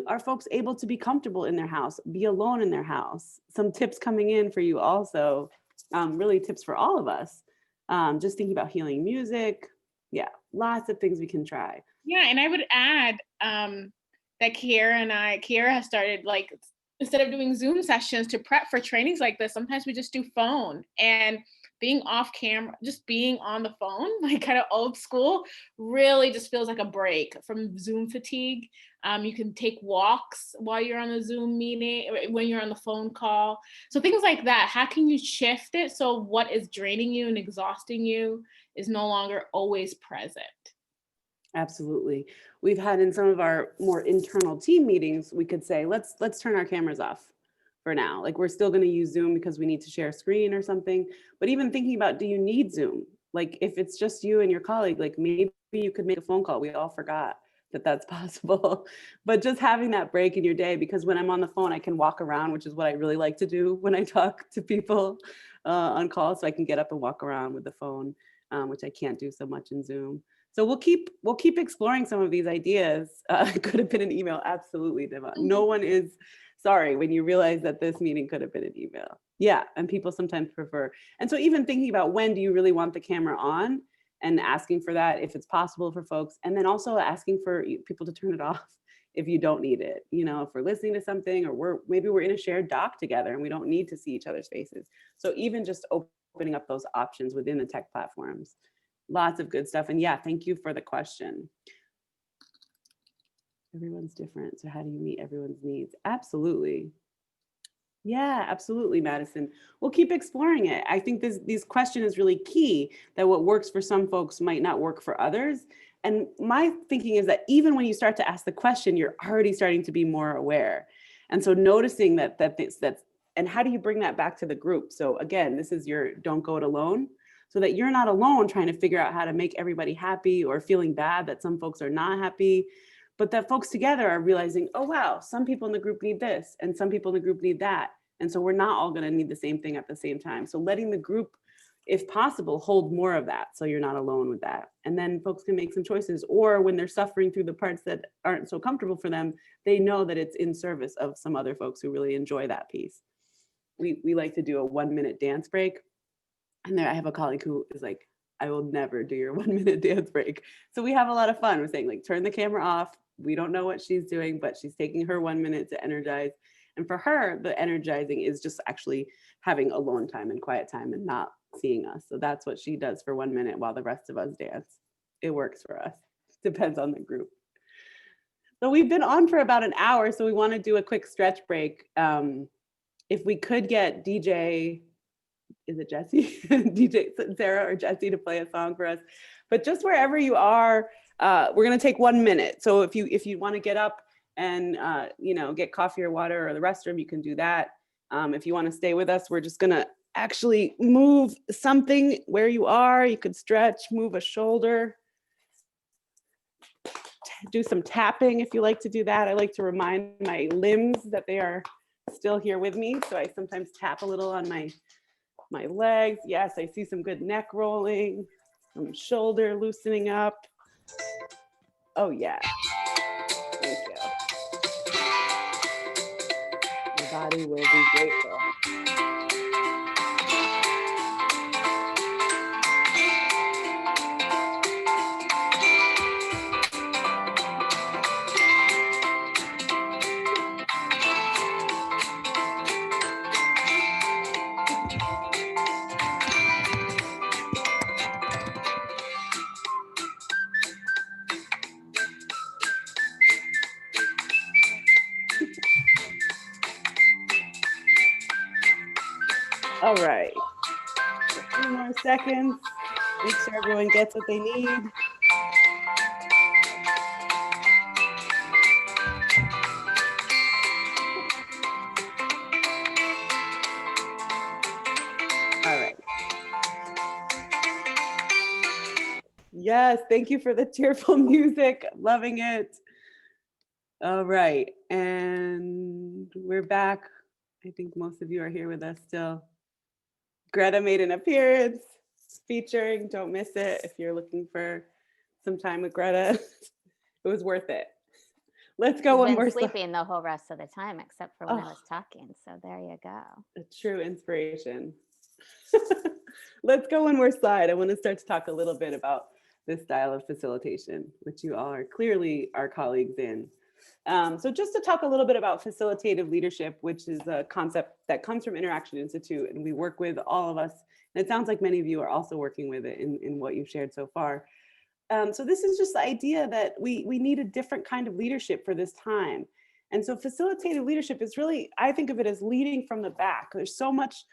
Are folks able to be comfortable in their house, be alone in their house? Some tips coming in for you also, really tips for all of us. Just thinking about healing music. Yeah, lots of things we can try. Yeah, and I would add that Kiara has started, like, instead of doing Zoom sessions to prep for trainings like this, sometimes we just do phone, and being off camera, just being on the phone, like kind of old school, really just feels like a break from Zoom fatigue. You can take walks while you're on a Zoom meeting, when you're on the phone call. So things like that, how can you shift it so what is draining you and exhausting you is no longer always present? Absolutely. We've had in some of our more internal team meetings, we could say, let's turn our cameras off for now. Like we're still going to use Zoom because we need to share a screen or something. But even thinking about, do you need Zoom? Like if it's just you and your colleague, like maybe you could make a phone call. We all forgot that that's possible. But just having that break in your day, because when I'm on the phone, I can walk around, which is what I really like to do when I talk to people on call. So I can get up and walk around with the phone, which I can't do so much in Zoom. So we'll keep exploring some of these ideas. It could have been an email, absolutely, Diva. No one is sorry when you realize that this meeting could have been an email. Yeah, and people sometimes prefer. And so even thinking about when do you really want the camera on, and asking for that if it's possible for folks, and then also asking for people to turn it off if you don't need it. You know, if we're listening to something, or maybe we're in a shared doc together and we don't need to see each other's faces. So even just opening up those options within the tech platforms. Lots of good stuff. And yeah, thank you for the question. Everyone's different. So how do you meet everyone's needs? Absolutely. Yeah, absolutely, Madison. We'll keep exploring it. I think this question is really key, that what works for some folks might not work for others. And my thinking is that even when you start to ask the question, you're already starting to be more aware. And so noticing that's, and how do you bring that back to the group? So again, this is your don't go it alone, so that you're not alone trying to figure out how to make everybody happy, or feeling bad that some folks are not happy, but that folks together are realizing, oh, wow, some people in the group need this and some people in the group need that. And so we're not all going to need the same thing at the same time. So letting the group, if possible, hold more of that, so you're not alone with that. And then folks can make some choices, or when they're suffering through the parts that aren't so comfortable for them, they know that it's in service of some other folks who really enjoy that piece. We like to do a 1-minute dance break. And there I have a colleague who is like, I will never do your 1-minute dance break. So we have a lot of fun. We're saying, like, turn the camera off. We don't know what she's doing, but she's taking her 1 minute to energize. And for her, the energizing is just actually having alone time and quiet time and not seeing us. So that's what she does for 1 minute while the rest of us dance. It works for us. Depends on the group. So we've been on for about an hour, so we want to do a quick stretch break. If we could get DJ, is it Jesse? DJ Sarah or Jesse to play a song for us. But just wherever you are, we're going to take 1 minute. So if you want to get up and get coffee or water or the restroom, you can do that. If you want to stay with us, we're just going to actually move something where you are. You could stretch, move a shoulder, do some tapping if you like to do that. I like to remind my limbs that they are still here with me. So I sometimes tap a little on my legs. Yes, I see some good neck rolling, some shoulder loosening up. Oh yeah, thank you. Your body will be grateful. All right. A few more seconds. Make sure everyone gets what they need. All right. Yes, thank you for the cheerful music. Loving it. All right, and we're back. I think most of you are here with us still. Greta made an appearance featuring, don't miss it if you're looking for some time with Greta. It was worth it. Let's go one She's more. been sleeping the whole rest of the time except for when I was talking. So there you go. A true inspiration. Let's go one more slide. I want to start to talk a little bit about this style of facilitation, which you all are clearly our colleagues in. So just to talk a little bit about facilitative leadership, which is a concept that comes from Interaction Institute, and we work with all of us. And it sounds like many of you are also working with it in what you've shared so far. So this is just the idea that we need a different kind of leadership for this time. And so facilitative leadership is really, I think of it as leading from the back. There's so much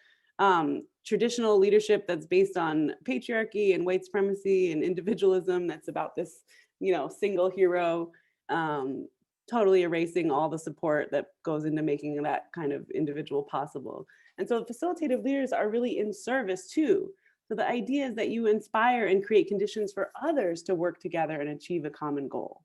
traditional leadership that's based on patriarchy and white supremacy and individualism that's about this, single hero, totally erasing all the support that goes into making that kind of individual possible. And so facilitative leaders are really in service too. So the idea is that you inspire and create conditions for others to work together and achieve a common goal.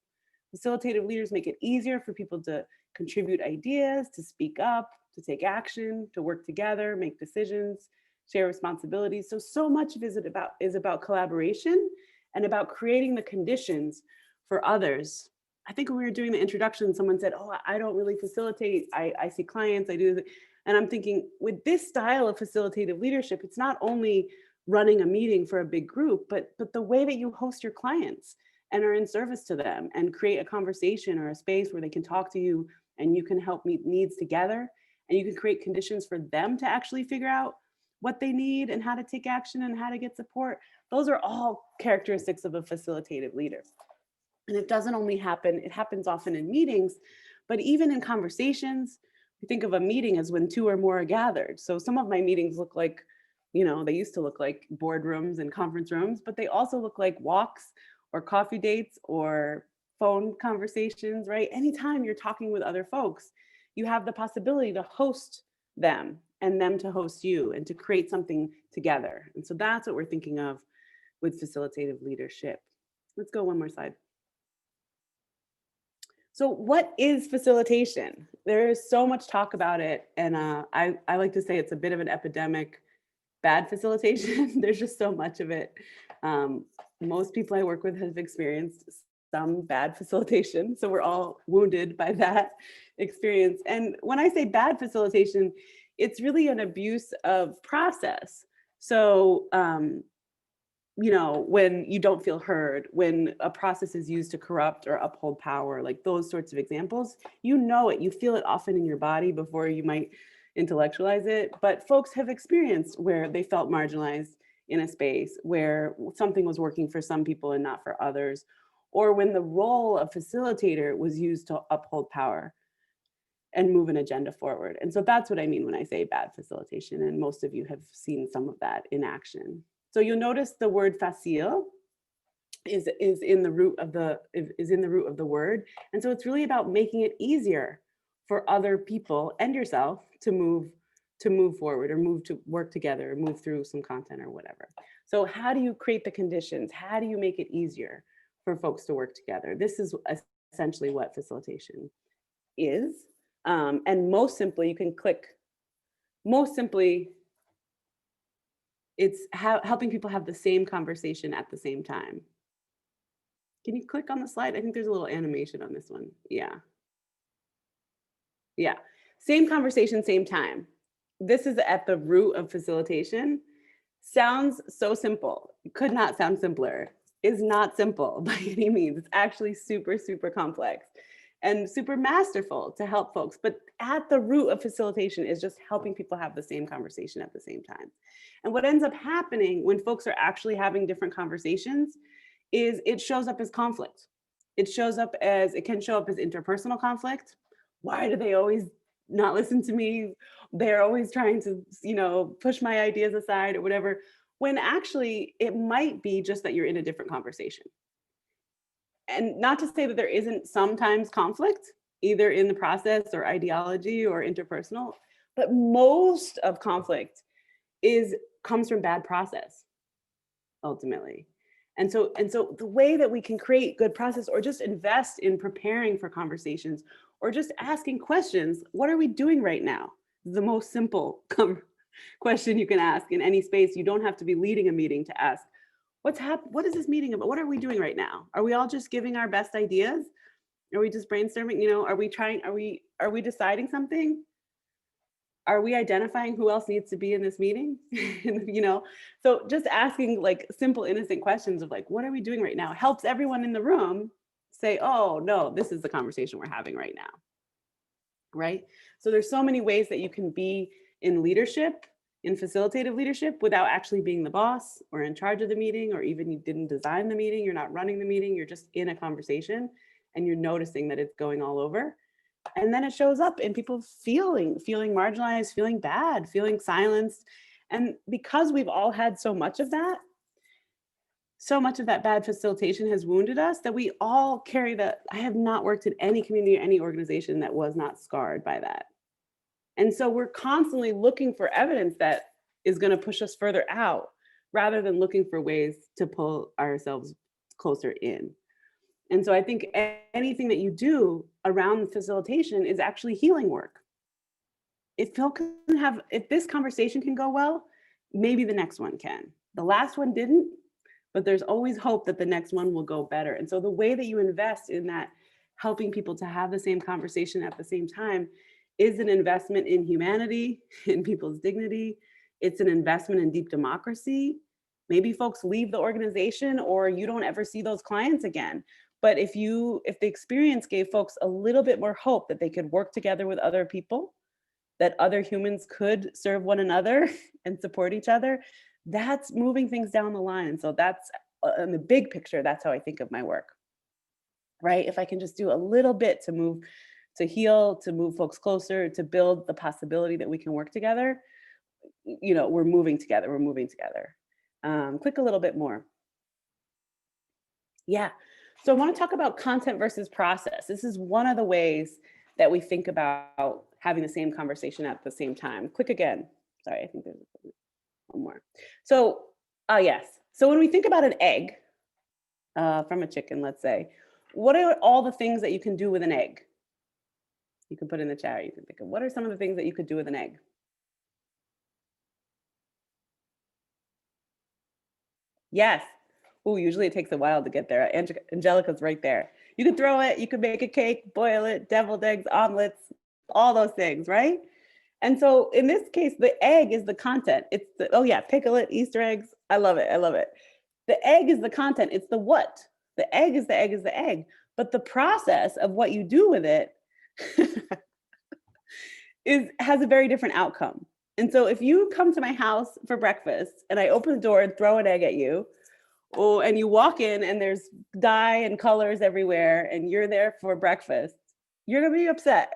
Facilitative leaders make it easier for people to contribute ideas, to speak up, to take action, to work together, make decisions, share responsibilities. So much of it is about collaboration and about creating the conditions for others. I think when we were doing the introduction, someone said, oh, I don't really facilitate. I see clients, I do this. And I'm thinking with this style of facilitative leadership, it's not only running a meeting for a big group, but the way that you host your clients and are in service to them and create a conversation or a space where they can talk to you and you can help meet needs together and you can create conditions for them to actually figure out what they need and how to take action and how to get support. Those are all characteristics of a facilitative leader. And it doesn't only happen, it happens often in meetings, but even in conversations. We think of a meeting as when two or more are gathered. So some of my meetings look like, they used to look like boardrooms and conference rooms, but they also look like walks or coffee dates or phone conversations, right? Anytime you're talking with other folks, you have the possibility to host them and them to host you and to create something together. And so that's what we're thinking of with facilitative leadership. Let's go one more slide. So what is facilitation? There is so much talk about it. And I like to say it's a bit of an epidemic. Bad facilitation, there's just so much of it. Most people I work with have experienced some bad facilitation. So we're all wounded by that experience. And when I say bad facilitation, it's really an abuse of process. So, when you don't feel heard, when a process is used to corrupt or uphold power, like those sorts of examples, you feel it often in your body before you might intellectualize it. But folks have experienced where they felt marginalized in a space where something was working for some people and not for others, or when the role of facilitator was used to uphold power and move an agenda forward. And so that's what I mean when I say bad facilitation. And most of you have seen some of that in action. So you'll notice the word facile is in the root of the word. And so it's really about making it easier for other people and yourself to move forward or move to work together or move through some content or whatever. So how do you create the conditions? How do you make it easier for folks to work together? This is essentially what facilitation is. And most simply, you can click, it's helping people have the same conversation at the same time. Can you click on the slide? I think there's a little animation on this one. Yeah. Same conversation, same time. This is at the root of facilitation. Sounds so simple. It could not sound simpler. Is not simple by any means. It's actually super, super complex and super masterful to help folks. But at the root of facilitation is just helping people have the same conversation at the same time. And what ends up happening when folks are actually having different conversations is it shows up as conflict. It can show up as interpersonal conflict. Why do they always not listen to me. They're always trying to, push my ideas aside or whatever, when actually it might be just that you're in a different conversation. And not to say that there isn't sometimes conflict, either in the process or ideology or interpersonal, but most of conflict comes from bad process, ultimately. And so the way that we can create good process, or just invest in preparing for conversations, or just asking questions, what are we doing right now? The most simple question you can ask in any space. You don't have to be leading a meeting to ask, what is this meeting about? What are we doing right now? Are we all just giving our best ideas? Are we just brainstorming? Are we deciding something? Are we identifying who else needs to be in this meeting? So just asking like simple, innocent questions of like, what are we doing right now? Helps everyone in the room say, oh no, this is the conversation we're having right now, right? So there's so many ways that you can be in leadership, in facilitative leadership, without actually being the boss or in charge of the meeting, or even you didn't design the meeting, you're not running the meeting, you're just in a conversation and you're noticing that it's going all over. And then it shows up in people feeling marginalized, feeling bad, feeling silenced. And because we've all had so much of that bad facilitation has wounded us, that we all carry that. I have not worked in any community or any organization that was not scarred by that. And so we're constantly looking for evidence that is going to push us further out, rather than looking for ways to pull ourselves closer in. And so I think anything that you do around facilitation is actually healing work. If this conversation can go well, maybe the next one can. The last one didn't, but there's always hope that the next one will go better. And so the way that you invest in that, helping people to have the same conversation at the same time, is an investment in humanity, in people's dignity. It's an investment in deep democracy. Maybe folks leave the organization or you don't ever see those clients again. But if the experience gave folks a little bit more hope that they could work together with other people, that other humans could serve one another and support each other, that's moving things down the line. So that's in the big picture, that's how I think of my work, right? If I can just do a little bit to heal, to move folks closer, to build the possibility that we can work together, we're moving together. Click a little bit more. Yeah. So I want to talk about content versus process. This is one of the ways that we think about having the same conversation at the same time. Click again. Sorry, I think there's one more. So, yes. So when we think about an egg from a chicken, let's say, what are all the things that you can do with an egg? You can put in the chat. You can think of what are some of the things that you could do with an egg? Yes. Oh, usually it takes a while to get there. Angelica's right there. You could throw it, you could make a cake, boil it, deviled eggs, omelets, all those things, right? And so in this case, the egg is the content. Pickle it, Easter eggs. I love it. The egg is the content. It's the what. The egg is the egg. But the process of what you do with it has a very different outcome. And so if you come to my house for breakfast and I open the door and throw an egg at you, and you walk in and there's dye and colors everywhere and you're there for breakfast, you're going to be upset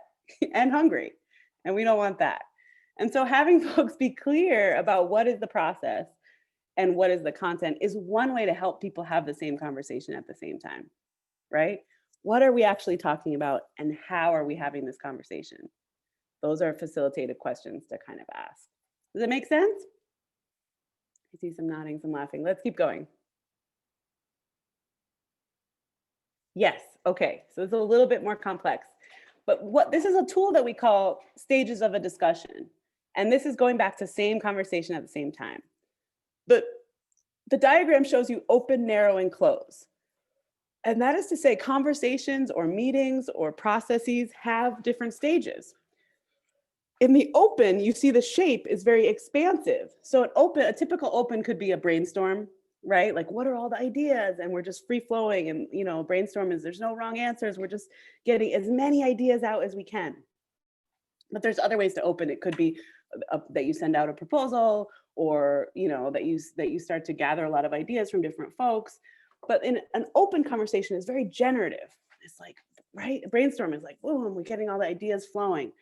and hungry. And we don't want that. And so having folks be clear about what is the process and what is the content is one way to help people have the same conversation at the same time, right? What are we actually talking about and how are we having this conversation? Those are facilitated questions to kind of ask. Does it make sense? I see some nodding, some laughing. Let's keep going. Yes, okay, so it's a little bit more complex. But this is a tool that we call stages of a discussion. And this is going back to same conversation at the same time. The diagram shows you open, narrow, and close. And that is to say conversations or meetings or processes have different stages. In the open, you see the shape is very expansive. So a typical open could be a brainstorm, right? Like, what are all the ideas? And we're just free flowing and, brainstorm is there's no wrong answers. We're just getting as many ideas out as we can. But there's other ways to open. It could be that you send out a proposal or, that you start to gather a lot of ideas from different folks. But in an open conversation is very generative. It's like, right? Brainstorm is like, boom, we're getting all the ideas flowing.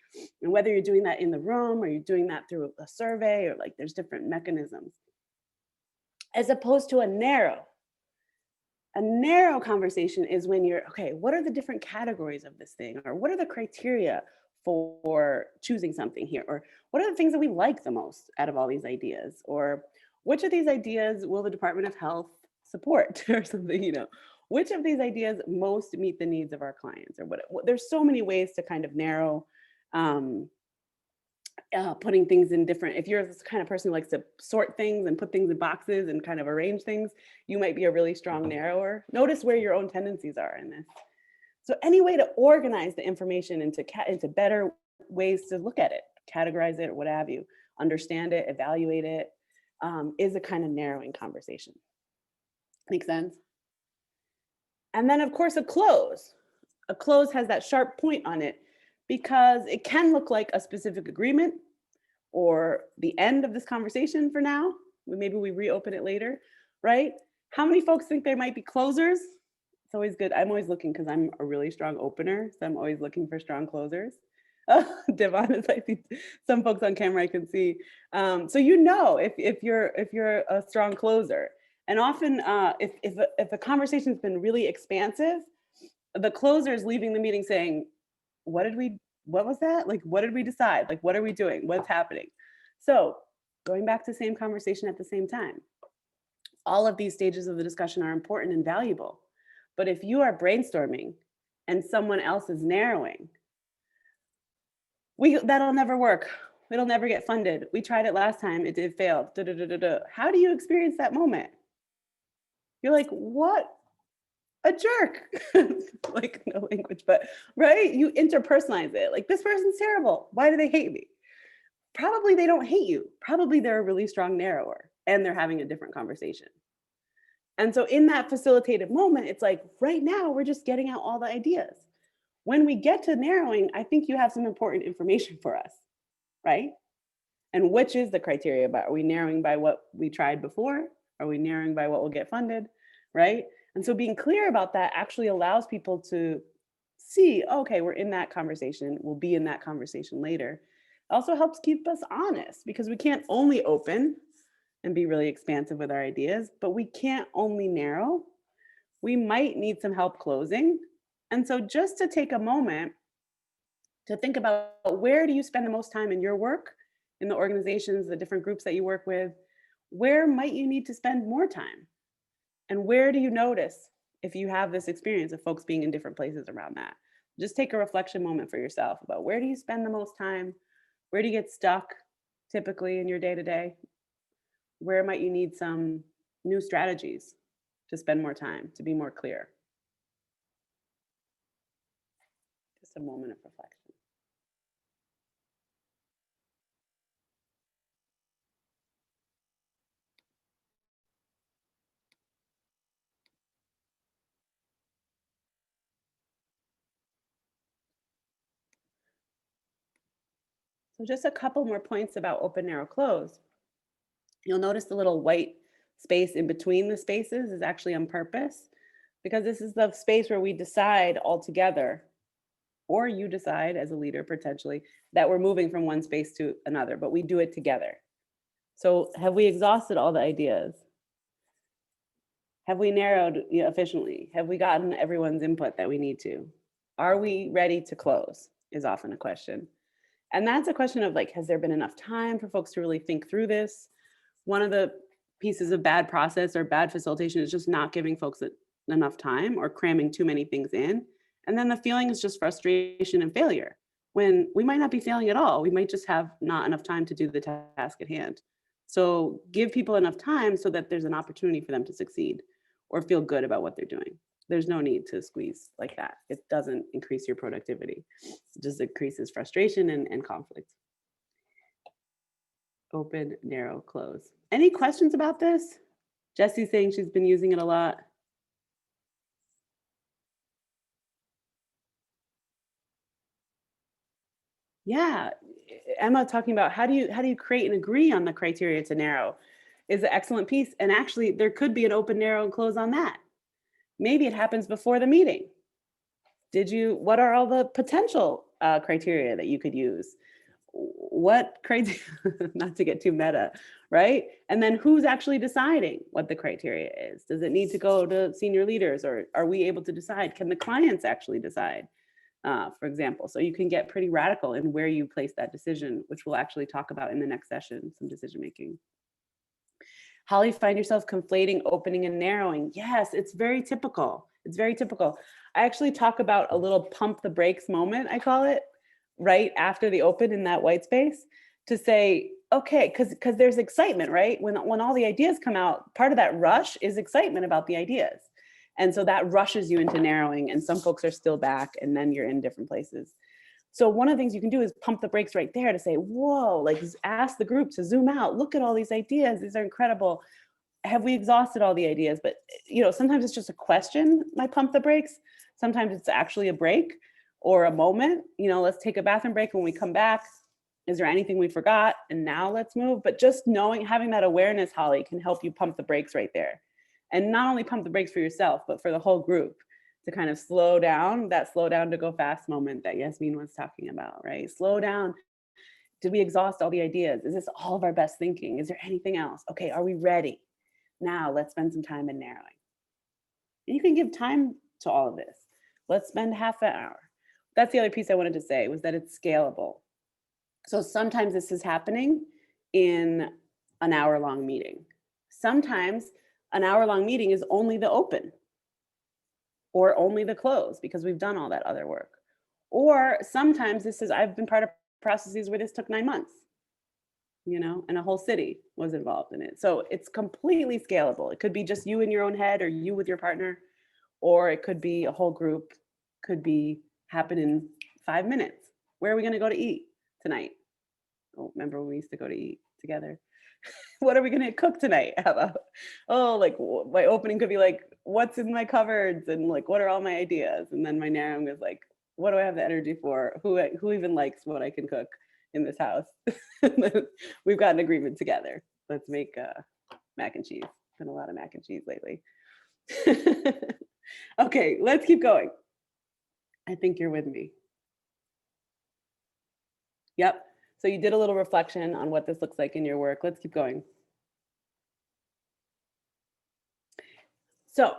And whether you're doing that in the room or you're doing that through a survey, or like there's different mechanisms, as opposed to a narrow conversation is when you're, okay, what are the different categories of this thing? Or what are the criteria for choosing something here? Or what are the things that we like the most out of all these ideas? Or which of these ideas will the Department of Health support or something, you know? Which of these ideas most meet the needs of our clients? Or what there's so many ways to kind of narrow putting things in different, if you're this kind of person who likes to sort things and put things in boxes and kind of arrange things, you might be a really strong narrower. Notice where your own tendencies are in this. So any way to organize the information into better ways to look at it, categorize it, or what have you, understand it, evaluate it, is a kind of narrowing conversation. Make sense? And then of course a close. A close has that sharp point on it because it can look like a specific agreement or the end of this conversation for now. Maybe we reopen it later, right? How many folks think there might be closers? It's always good. I'm always looking because I'm a really strong opener. So I'm always looking for strong closers. Devon is, I think some folks on camera I can see. So you know if you're a strong closer. And often if a conversation's been really expansive, the closer is leaving the meeting saying, what was that? Like, what did we decide? Like, what are we doing? What's happening? So going back to the same conversation at the same time. All of these stages of the discussion are important and valuable. But if you are brainstorming and someone else is narrowing, that'll never work. It'll never get funded. We tried it last time, it failed. How do you experience that moment? You're like, what? A jerk. Like, no language, but right? You interpersonalize it. Like, this person's terrible. Why do they hate me? Probably they don't hate you. Probably they're a really strong narrower and they're having a different conversation. And so in that facilitative moment, it's like, right now, we're just getting out all the ideas. When we get to narrowing, I think you have some important information for us, right? And which is the criteria about? Are we narrowing by what we tried before? Are we narrowing by what will get funded, right? And so being clear about that actually allows people to see, okay, we're in that conversation. We'll be in that conversation later. It also helps keep us honest because we can't only open and be really expansive with our ideas, but we can't only narrow. We might need some help closing. And so just to take a moment to think about, where do you spend the most time in your work, in the organizations, the different groups that you work with? Where might you need to spend more time? And where do you notice if you have this experience of folks being in different places around that? Just take a reflection moment for yourself about, where do you spend the most time? Where do you get stuck typically in your day-to-day? Where might you need some new strategies to spend more time, to be more clear? Just a moment of reflection. So just a couple more points about open, narrow, close. You'll notice the little white space in between the spaces is actually on purpose, because this is the space where we decide all together, or you decide as a leader potentially, that we're moving from one space to another, but we do it together. So have we exhausted all the ideas? Have we narrowed efficiently? Have we gotten everyone's input that we need to? Are we ready to close is often a question. And that's a question of, like, has there been enough time for folks to really think through this? One of the pieces of bad process or bad facilitation is just not giving folks enough time or cramming too many things in. And then the feeling is just frustration and failure, when we might not be failing at all. We might just have not enough time to do the task at hand. So give people enough time so that there's an opportunity for them to succeed or feel good about what they're doing. There's no need to squeeze like that. It doesn't increase your productivity. It just increases frustration and conflict. Open, narrow, close. Any questions about this? Jessie's saying she's been using it a lot. Yeah, Emma talking about how do you create and agree on the criteria to narrow is an excellent piece. And actually there could be an open, narrow, and close on that. Maybe it happens before the meeting. What are all the potential criteria that you could use? What criteria, not to get too meta, right? And then who's actually deciding what the criteria is? Does it need to go to senior leaders, or are we able to decide? Can the clients actually decide, for example? So you can get pretty radical in where you place that decision, which we'll actually talk about in the next session, some decision making. How you find yourself conflating opening and narrowing? Yes, it's very typical. It's very typical. I actually talk about a little pump the brakes moment, I call it, right after the open in that white space, to say, okay, because there's excitement, right? When all the ideas come out, part of that rush is excitement about the ideas. And so that rushes you into narrowing, and some folks are still back, and then you're in different places. So one of the things you can do is pump the brakes right there to say, whoa, like ask the group to zoom out, look at all these ideas. These are incredible. Have we exhausted all the ideas? But sometimes it's just a question, I pump the brakes. Sometimes it's actually a break or a moment. Let's take a bathroom break. When we come back, is there anything we forgot? And now let's move. But just having that awareness, Holly, can help you pump the brakes right there. And not only pump the brakes for yourself, but for the whole group, to kind of slow down, that slow down to go fast moment that Yasmin was talking about, right? Slow down. Did we exhaust all the ideas? Is this all of our best thinking? Is there anything else? Okay, are we ready? Now let's spend some time in narrowing. And you can give time to all of this. Let's spend half an hour. That's the other piece I wanted to say, was that it's scalable. So sometimes this is happening in an hour-long meeting. Sometimes an hour-long meeting is only the open or only the close, because we've done all that other work. Or sometimes I've been part of processes where this took 9 months, and a whole city was involved in it. So it's completely scalable. It could be just you in your own head, or you with your partner, or it could be a whole group, could be happen in 5 minutes. Where are we going to go to eat tonight? Oh, remember when we used to go to eat together? What are we going to cook tonight? How about, my opening could be like, what's in my cupboards, and like, what are all my ideas? And then my narrowing was like, what do I have the energy for? Who even likes what I can cook in this house? We've got an agreement together. Let's make mac and cheese. Been a lot of mac and cheese lately. Okay, let's keep going. I think you're with me. Yep. So you did a little reflection on what this looks like in your work. Let's keep going. So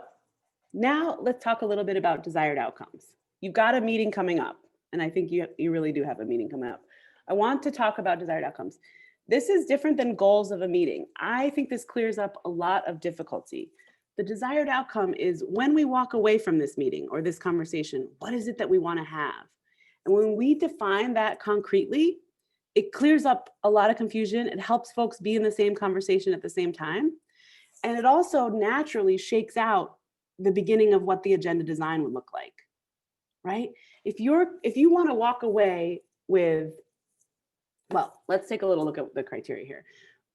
now let's talk a little bit about desired outcomes. You've got a meeting coming up, and I think you really do have a meeting coming up. I want to talk about desired outcomes. This is different than goals of a meeting. I think this clears up a lot of difficulty. The desired outcome is when we walk away from this meeting or this conversation, what is it that we want to have? And when we define that concretely, it clears up a lot of confusion. It helps folks be in the same conversation at the same time. And it also naturally shakes out the beginning of what the agenda design would look like, right? If you want to walk away with, well, let's take a little look at the criteria here.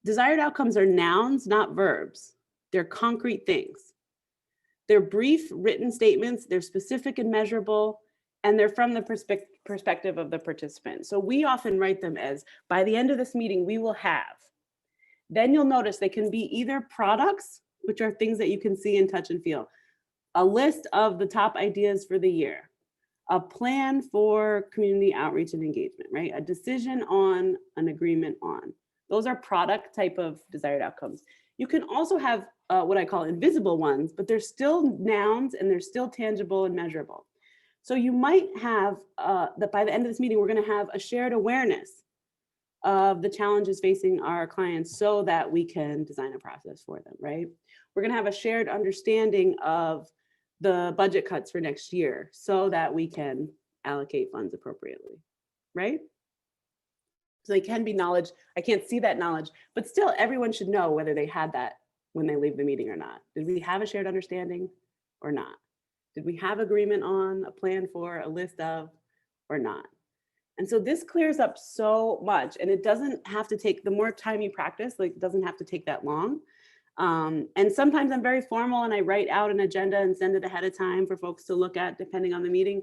Desired outcomes are nouns, not verbs. They're concrete things. They're brief written statements. They're specific and measurable, and they're from the perspective of the participant. So we often write them as, by the end of this meeting, we will have. Then you'll notice they can be either products, which are things that you can see and touch and feel, a list of the top ideas for the year, a plan for community outreach and engagement, right? A decision on, an agreement on. Those are product type of desired outcomes. You can also have what I call invisible ones, but they're still nouns and they're still tangible and measurable. So you might have that by the end of this meeting, we're going to have a shared awareness of the challenges facing our clients so that we can design a process for them, right? We're going to have a shared understanding of the budget cuts for next year so that we can allocate funds appropriately, right? So they can be knowledge. I can't see that knowledge, but still everyone should know whether they had that when they leave the meeting or not. Did we have a shared understanding or not? Did we have agreement on, a plan for, a list of, or not? And so this clears up so much, and it doesn't have to take, the more time you practice, like it doesn't have to take that long. And sometimes I'm very formal and I write out an agenda and send it ahead of time for folks to look at depending on the meeting.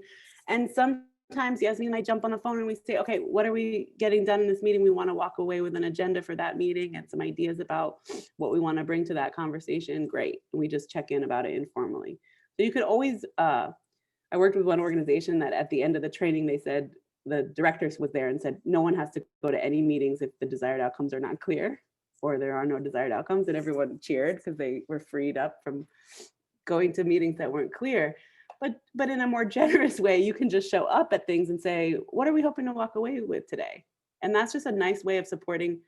And sometimes Yasmin and I jump on the phone and we say, okay, what are we getting done in this meeting? We want to walk away with an agenda for that meeting and some ideas about what we want to bring to that conversation. Great. And we just check in about it informally. So you could always I worked with one organization that at the end of the training, they said, the director was there and said, no one has to go to any meetings if the desired outcomes are not clear or there are no desired outcomes. And everyone cheered because they were freed up from going to meetings that weren't clear. But in a more generous way, you can just show up at things and say, what are we hoping to walk away with today? And that's just a nice way of supporting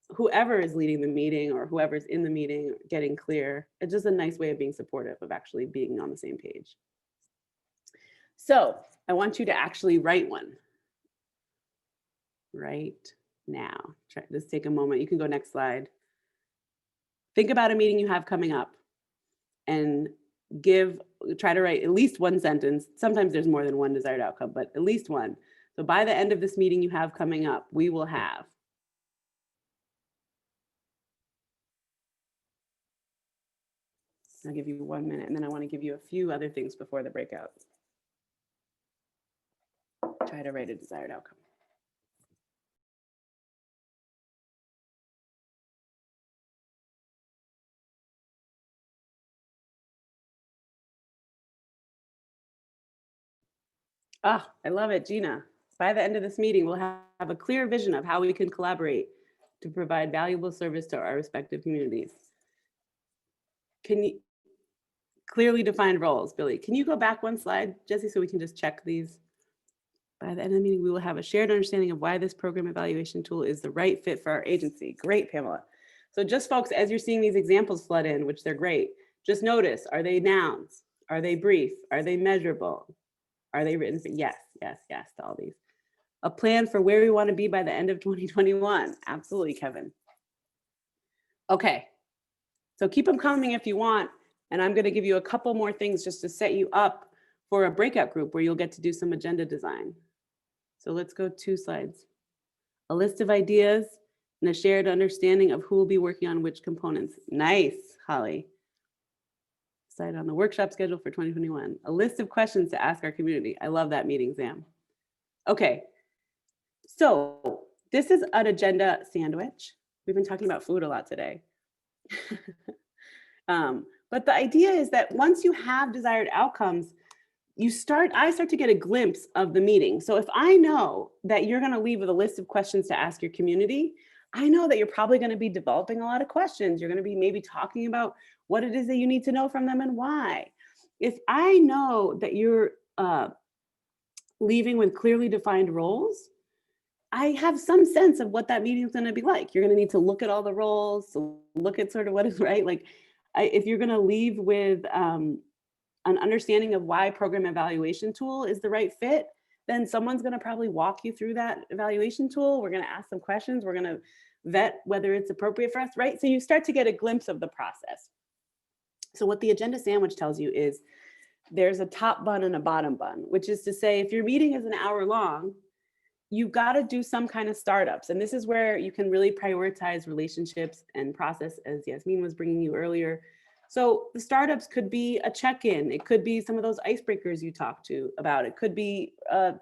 whoever is leading the meeting or whoever's in the meeting, getting clear. It's just a nice way of being supportive, of actually being on the same page. So I want you to actually write one right now. Just take a moment. You can go next slide. Think about a meeting you have coming up and try to write at least one sentence. Sometimes there's more than one desired outcome, but at least one. So by the end of this meeting you have coming up, we will have. I'll give you 1 minute, and then I want to give you a few other things before the breakout. Try to write a desired outcome. Ah, I love it, Gina. By the end of this meeting, we'll have a clear vision of how we can collaborate to provide valuable service to our respective communities. Can you clearly define roles, Billy? Can you go back one slide, Jesse, so we can just check these? By the end of the meeting, we will have a shared understanding of why this program evaluation tool is the right fit for our agency. Great, Pamela. So just folks, as you're seeing these examples flood in, which they're great, just notice, are they nouns? Are they brief? Are they measurable? Are they written for? Yes, yes, yes to all these. A plan for where we want to be by the end of 2021. Absolutely, Kevin. Okay, so keep them coming if you want. And I'm going to give you a couple more things just to set you up for a breakout group where you'll get to do some agenda design. So let's go 2 slides. A list of ideas and a shared understanding of who will be working on which components. Nice, Holly. Decide on the workshop schedule for 2021. A list of questions to ask our community. I love that meeting, Sam. Okay, so this is an agenda sandwich. We've been talking about food a lot today. But the idea is that once you have desired outcomes, I start to get a glimpse of the meeting. So if I know that you're going to leave with a list of questions to ask your community, I know that you're probably going to be developing a lot of questions. You're going to be maybe talking about what it is that you need to know from them and why. If I know that you're leaving with clearly defined roles, I have some sense of what that meeting is going to be like. You're going to need to look at all the roles, look at sort of what is right. Like if you're going to leave with an understanding of why program evaluation tool is the right fit, then someone's going to probably walk you through that evaluation tool. We're going to ask some questions. We're going to vet whether it's appropriate for us, right? So you start to get a glimpse of the process. So what the agenda sandwich tells you is there's a top bun and a bottom bun, which is to say, if your meeting is an hour long, you've got to do some kind of startups. And this is where you can really prioritize relationships and process, as Yasmin was bringing you earlier. So the startups could be a check-in. It could be some of those icebreakers you talked to about. It could be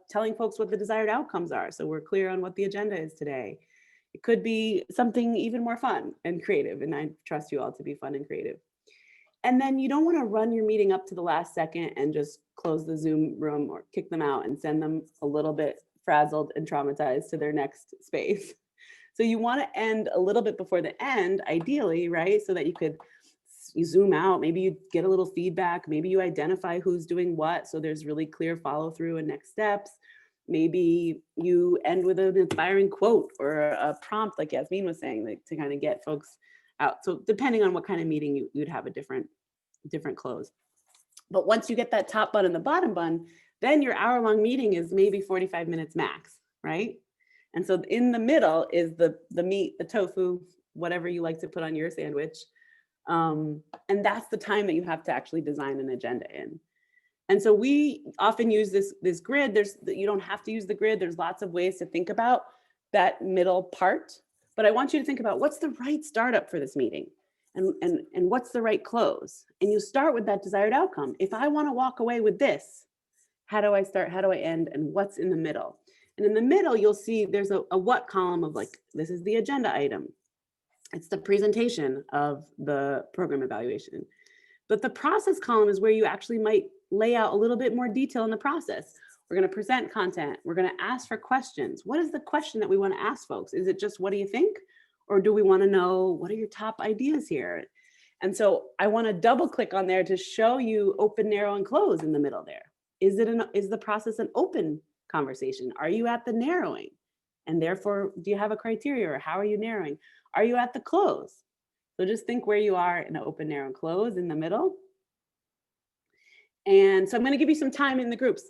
telling folks what the desired outcomes are, so we're clear on what the agenda is today. It could be something even more fun and creative, and I trust you all to be fun and creative. And then you don't want to run your meeting up to the last second and just close the Zoom room or kick them out and send them a little bit frazzled and traumatized to their next space. So you want to end a little bit before the end, ideally, right? So that you zoom out, maybe you get a little feedback, maybe you identify who's doing what, so there's really clear follow through and next steps. Maybe you end with an inspiring quote or a prompt, like Yasmin was saying, like, to kind of get folks out. So depending on what kind of meeting you'd have a different close. But once you get that top bun and the bottom bun, then your hour-long meeting is maybe 45 minutes max, right? And so in the middle is the meat, the tofu, whatever you like to put on your sandwich. And that's the time that you have to actually design an agenda in. And so we often use this grid. You don't have to use the grid. There's lots of ways to think about that middle part. But I want you to think about what's the right startup for this meeting and what's the right close. And you start with that desired outcome. If I want to walk away with this, how do I start? How do I end? And what's in the middle? And in the middle, you'll see there's a what column of like, this is the agenda item. It's the presentation of the program evaluation. But the process column is where you actually might lay out a little bit more detail in the process. We're going to present content. We're going to ask for questions. What is the question that we want to ask folks? Is it just, what do you think? Or do we want to know, what are your top ideas here? And so I want to double click on there to show you open, narrow, and close in the middle there. Is the process an open conversation? Are you at the narrowing? And therefore, do you have a criteria, or how are you narrowing? Are you at the close? So just think where you are in the open, narrow, and close in the middle. And so I'm going to give you some time in the groups.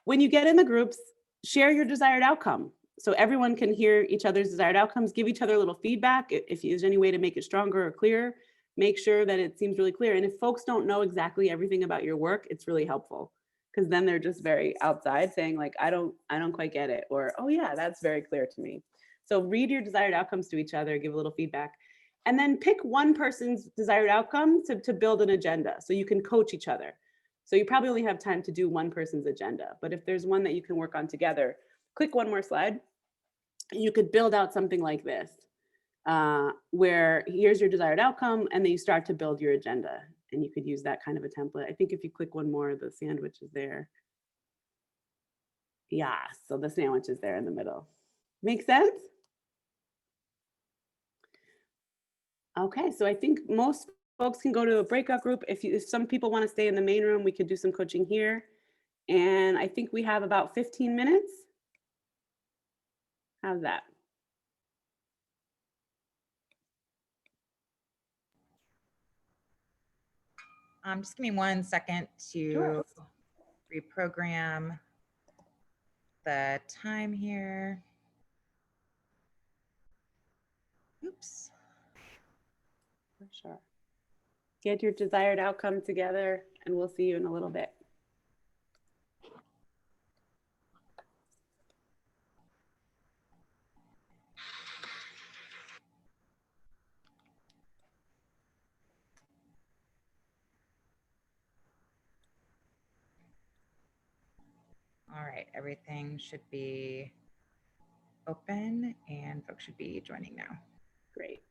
When you get in the groups, share your desired outcome, so everyone can hear each other's desired outcomes. Give each other a little feedback. If there's any way to make it stronger or clearer, make sure that it seems really clear. And if folks don't know exactly everything about your work, it's really helpful, because then they're just very outside saying like, I don't quite get it, or, oh yeah, that's very clear to me. So read your desired outcomes to each other, give a little feedback, and then pick one person's desired outcome to build an agenda, so you can coach each other. So you probably only have time to do one person's agenda, but if there's one that you can work on together, click one more slide. You could build out something like this, where here's your desired outcome, and then you start to build your agenda. And you could use that kind of a template. I think if you click one more, the sandwich is there. Yeah, so the sandwich is there in the middle. Make sense? Okay, so I think most folks can go to a breakout group. If some people want to stay in the main room, we could do some coaching here. And I think we have about 15 minutes. How's that? Just give me 1 second to Sure. reprogram the time here. Oops. For sure. Get your desired outcome together, and we'll see you in a little bit. All right, everything should be open and folks should be joining now. Great.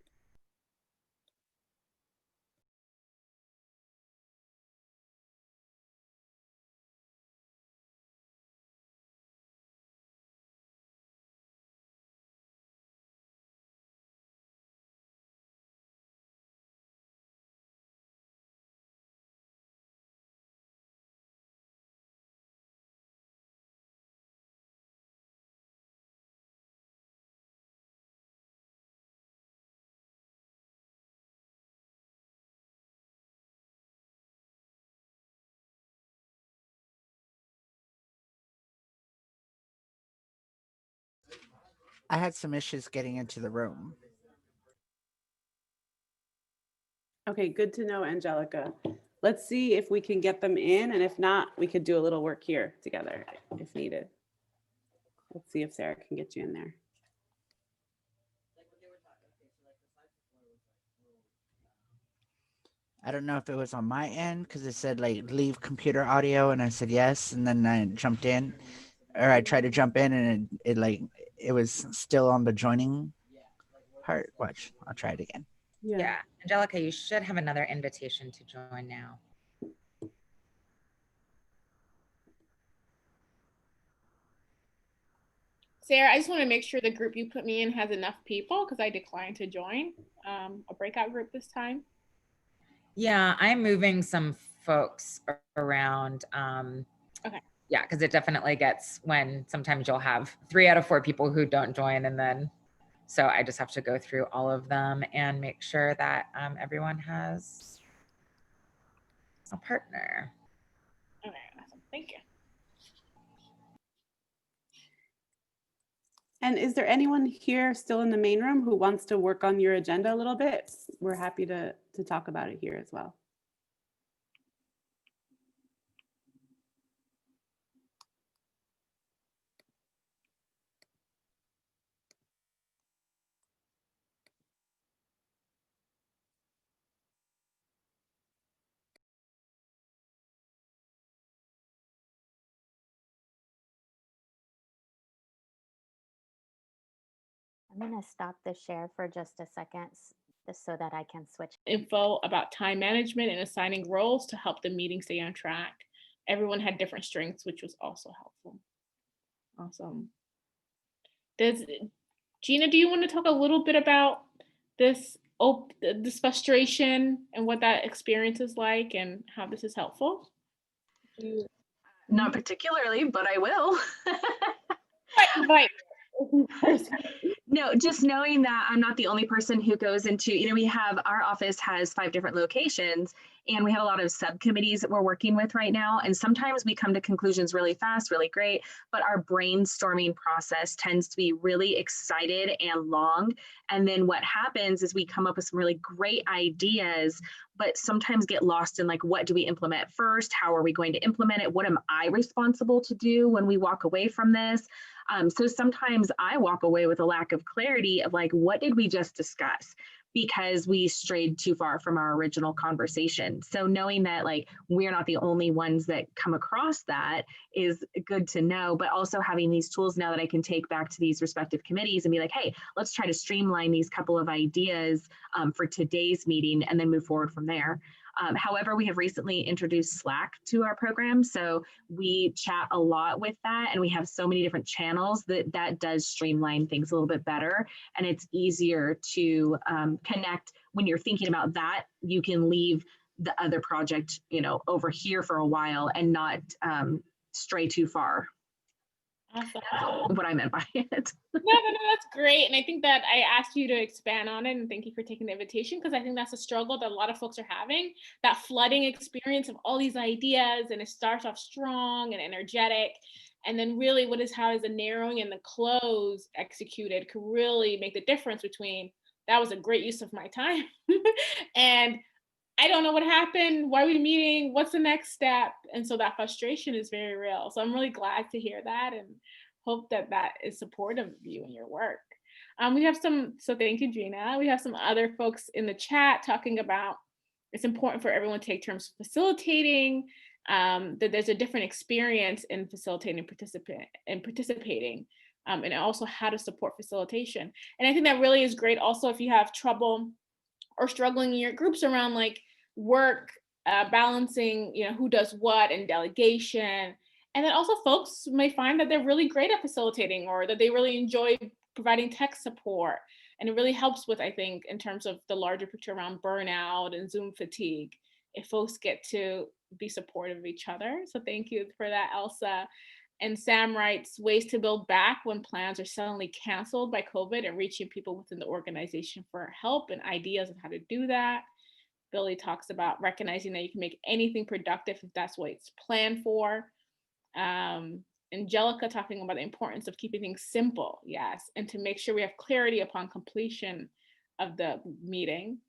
I had some issues getting into the room. Okay, good to know, Angelica. Let's see if we can get them in, and if not, we could do a little work here together if needed. Let's see if Sarah can get you in there. I don't know if it was on my end because it said like leave computer audio, and I said yes, and then I jumped in, or I tried to jump in, and it was still on the joining part. Watch, I'll try it again. Yeah, Angelica, you should have another invitation to join now. Sarah, I just want to make sure the group you put me in has enough people, because I declined to join a breakout group this time. Yeah, I'm moving some folks around. Okay. Yeah, because it definitely gets when sometimes you'll have 3 out of 4 people who don't join, and then so I just have to go through all of them and make sure that everyone has a partner. Okay, awesome. Thank you. And is there anyone here still in the main room who wants to work on your agenda a little bit? We're happy to talk about it here as well. I'm going to stop the share for just a second just so that I can switch. Info about time management and assigning roles to help the meeting stay on track. everyone had different strengths, which was also helpful. Awesome. Gina, do you want to talk a little bit about this frustration and what that experience is like and how this is helpful? Not particularly, but I will. Right. No, just knowing that I'm not the only person who goes into, our office has 5 different locations, and we have a lot of subcommittees that we're working with right now. And sometimes we come to conclusions really fast, really great, but our brainstorming process tends to be really excited and long. And then what happens is we come up with some really great ideas, but sometimes get lost in like, what do we implement first? How are we going to implement it? What am I responsible to do when we walk away from this? So sometimes I walk away with a lack of clarity of like, what did we just discuss? Because we strayed too far from our original conversation. So knowing that like we're not the only ones that come across that is good to know, but also having these tools now that I can take back to these respective committees and be like, hey, let's try to streamline these couple of ideas for today's meeting and then move forward from there. However, we have recently introduced Slack to our program. So we chat a lot with that, and we have so many different channels that does streamline things a little bit better. And it's easier to connect when you're thinking about that. You can leave the other project, over here for a while and not stray too far. Awesome. What I meant by it. No, that's great. And I think that I asked you to expand on it, and thank you for taking the invitation, because I think that's a struggle that a lot of folks are having, that flooding experience of all these ideas, and it starts off strong and energetic. And then really how is the narrowing and the close executed could really make the difference between that was a great use of my time and I don't know what happened. Why are we meeting? What's the next step? And so that frustration is very real. So I'm really glad to hear that and hope that that is supportive of you and your work. So thank you, Gina. We have some other folks in the chat talking about it's important for everyone to take turns facilitating, that there's a different experience in facilitating and participating, and also how to support facilitation. And I think that really is great also if you have trouble or struggling in your groups around like work, balancing, who does what and delegation. And then also folks may find that they're really great at facilitating or that they really enjoy providing tech support. And it really helps with, I think, in terms of the larger picture around burnout and Zoom fatigue, if folks get to be supportive of each other. So thank you for that, Elsa. And Sam writes, ways to build back when plans are suddenly canceled by COVID and reaching people within the organization for help and ideas on how to do that. Billy talks about recognizing that you can make anything productive if that's what it's planned for. Angelica talking about the importance of keeping things simple, yes, and to make sure we have clarity upon completion of the meeting.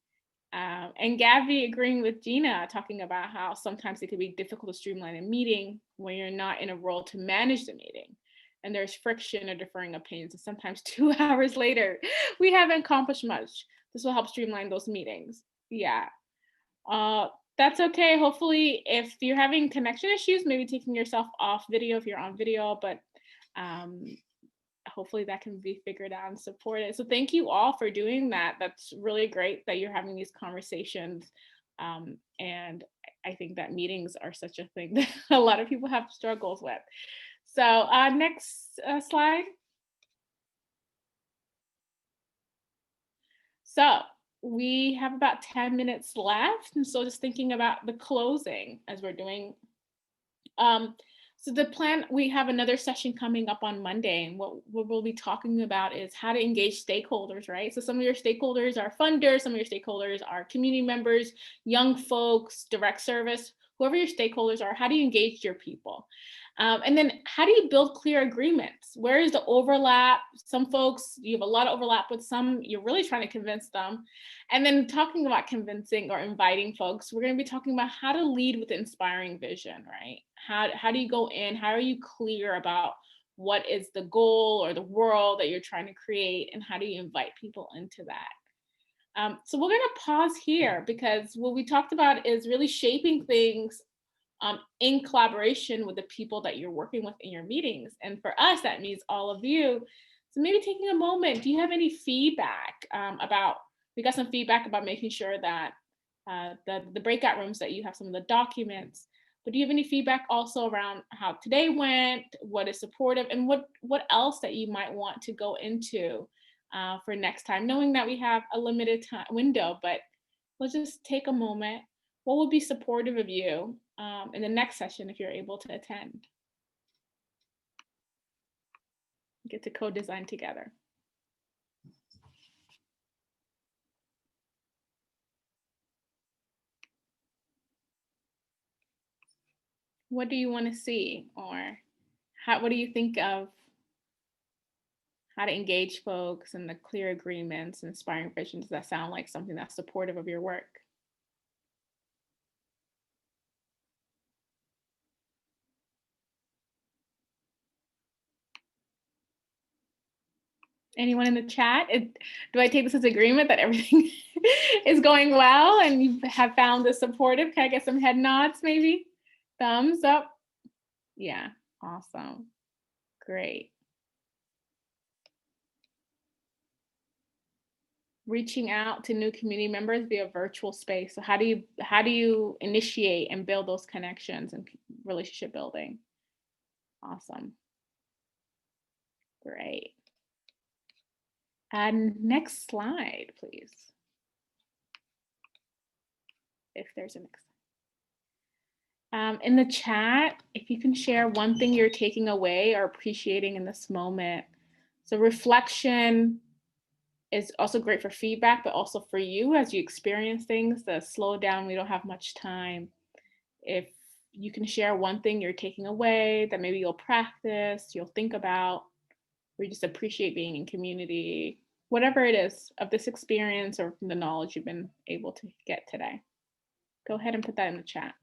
And Gabby agreeing with Gina, talking about how sometimes it can be difficult to streamline a meeting when you're not in a role to manage the meeting. And there's friction or differing opinions. And sometimes 2 hours later, we haven't accomplished much. This will help streamline those meetings. Yeah. That's okay. Hopefully, if you're having connection issues, maybe taking yourself off video if you're on video, but hopefully that can be figured out and supported. So thank you all for doing that. That's really great that you're having these conversations. And I think that meetings are such a thing that a lot of people have struggles with. So next slide. So we have about 10 minutes left. And so just thinking about the closing as we're doing. So the plan, we have another session coming up on Monday, and what we'll be talking about is how to engage stakeholders, right? So some of your stakeholders are funders, some of your stakeholders are community members, young folks, direct service, whoever your stakeholders are, how do you engage your people? And then how do you build clear agreements? Where is the overlap? Some folks, you have a lot of overlap with, some you're really trying to convince them. And then talking about convincing or inviting folks, we're going to be talking about how to lead with inspiring vision, right? How do you go in? How are you clear about what is the goal or the world that you're trying to create? And how do you invite people into that? So we're going to pause here because what we talked about is really shaping things in collaboration with the people that you're working with in your meetings. And for us, that means all of you. So maybe taking a moment, do you have any feedback we got some feedback about making sure that the breakout rooms, that you have some of the documents, But do you have any feedback also around how today went, what is supportive, and what else that you might want to go into for next time, knowing that we have a limited time window, but let's just take a moment. What would be supportive of you in the next session if you're able to attend? Get to co-design together. What do you want to see, or what do you think of how to engage folks and the clear agreements and inspiring visions? Does that sound like something that's supportive of your work? Anyone in the chat? Do I take this as agreement that everything is going well and you have found this supportive? Can I get some head nods maybe? Thumbs up? Yeah, awesome. Great. Reaching out to new community members via virtual space. So how do you initiate and build those connections and relationship building? Awesome. Great. And next slide, please. If there's a next. In the chat, if you can share one thing you're taking away or appreciating in this moment. So reflection is also great for feedback, but also for you as you experience things, the slow down, we don't have much time. If you can share one thing you're taking away that maybe you'll practice, you'll think about, or you just appreciate being in community, whatever it is of this experience or from the knowledge you've been able to get today. Go ahead and put that in the chat.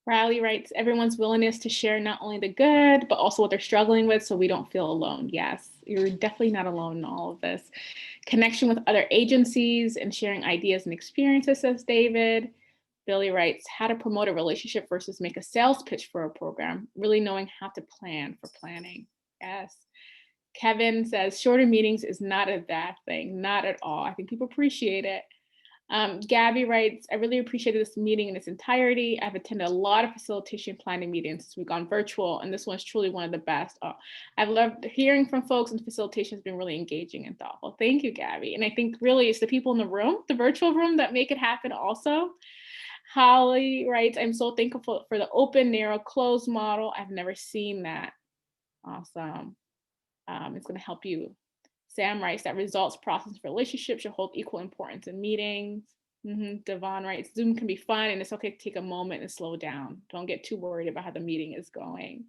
Riley writes, everyone's willingness to share not only the good, but also what they're struggling with so we don't feel alone. Yes, you're definitely not alone in all of this. Connection with other agencies and sharing ideas and experiences, says David. Billy writes, how to promote a relationship versus make a sales pitch for a program, really knowing how to plan for planning. Yes. Kevin says, shorter meetings is not a bad thing, not at all. I think people appreciate it. Gabby writes, I really appreciated this meeting in its entirety. I've attended a lot of facilitation planning meetings since we've gone virtual, and this one's truly one of the best. I've loved hearing from folks, and facilitation has been really engaging and thoughtful. Thank you, Gabby. And I think really it's the people in the room, the virtual room, that make it happen also. Holly writes, I'm so thankful for the open, narrow, closed model. I've never seen that. Awesome. It's going to help you. Sam writes that results process for relationships should hold equal importance in meetings. Devon writes, Zoom can be fun and it's okay to take a moment and slow down. Don't get too worried about how the meeting is going.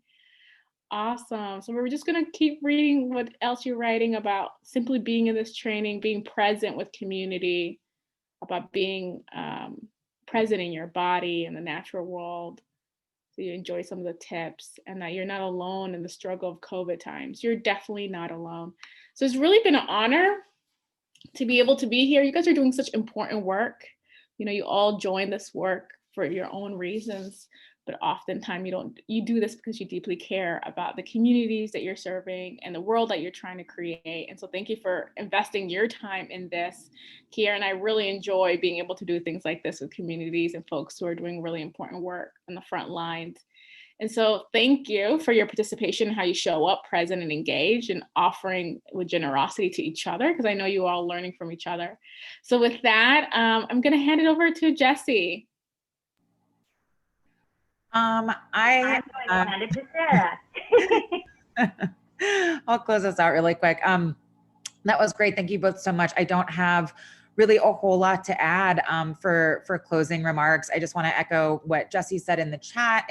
Awesome. So we're just going to keep reading what else you're writing about simply being in this training, being present with community, about being present in your body and the natural world. So you enjoy some of the tips and that you're not alone in the struggle of COVID times. You're definitely not alone. So it's really been an honor to be able to be here. You guys are doing such important work. You know, you all join this work for your own reasons, but oftentimes you do this because you deeply care about the communities that you're serving and the world that you're trying to create. And so thank you for investing your time in this, Kiera. And I really enjoy being able to do things like this with communities and folks who are doing really important work on the front lines. And so thank you for your participation and how you show up present and engaged and offering with generosity to each other, because I know you all learning from each other. So with that, I'm going to hand it over to Jessie. I'm going to hand it to Sarah. I'll close this out really quick. That was great. Thank you both so much. I don't have really a whole lot to add for closing remarks. I just want to echo what Jessie said in the chat,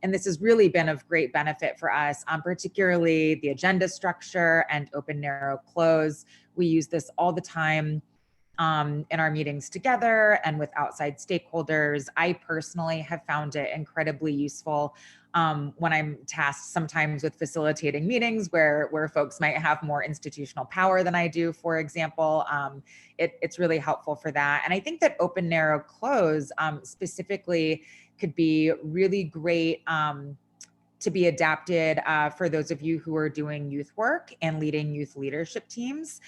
and this has really been of great benefit for us, particularly the agenda structure and open, narrow, close. We use this all the time in our meetings together and with outside stakeholders. I personally have found it incredibly useful when I'm tasked sometimes with facilitating meetings where folks might have more institutional power than I do, for example. It's really helpful for that. And I think that open, narrow, close specifically could be really great to be adapted for those of you who are doing youth work and leading youth leadership teams,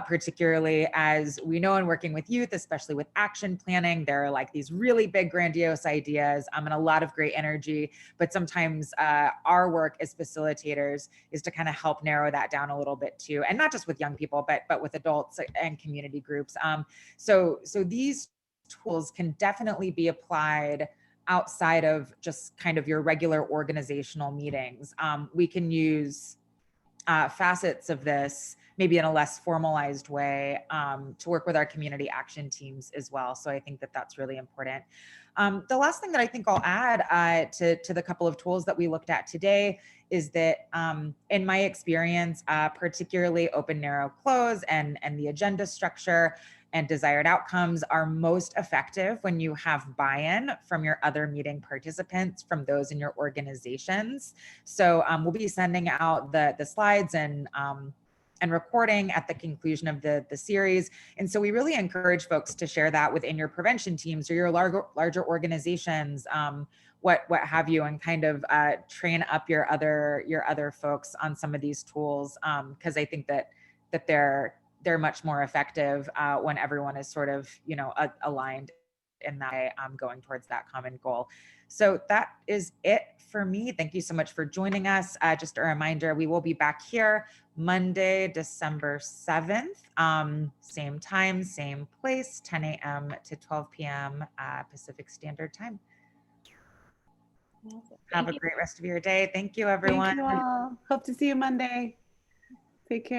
particularly as we know in working with youth, especially with action planning, there are like these really big grandiose ideas and a lot of great energy, but sometimes our work as facilitators is to kind of help narrow that down a little bit too, and not just with young people, but with adults and community groups. So these tools can definitely be applied outside of just kind of your regular organizational meetings. We can use facets of this maybe in a less formalized way to work with our community action teams as well. So I think that that's really important. The last thing that I think I'll add to the couple of tools that we looked at today is that in my experience, particularly open, narrow, close and the agenda structure and desired outcomes are most effective when you have buy-in from your other meeting participants, from those in your organizations. So we'll be sending out the slides and recording at the conclusion of the series. And so we really encourage folks to share that within your prevention teams or your larger organizations, what have you, and kind of train up your other folks on some of these tools, because I think that they're much more effective when everyone is sort of, aligned in that way, going towards that common goal. So that is it for me. Thank you so much for joining us. Just a reminder, we will be back here Monday, December 7th, same time, same place, 10 a.m. to 12 p.m. Pacific Standard Time. Have a great rest of your day. Thank you, everyone. Thank you all. Hope to see you Monday. Take care.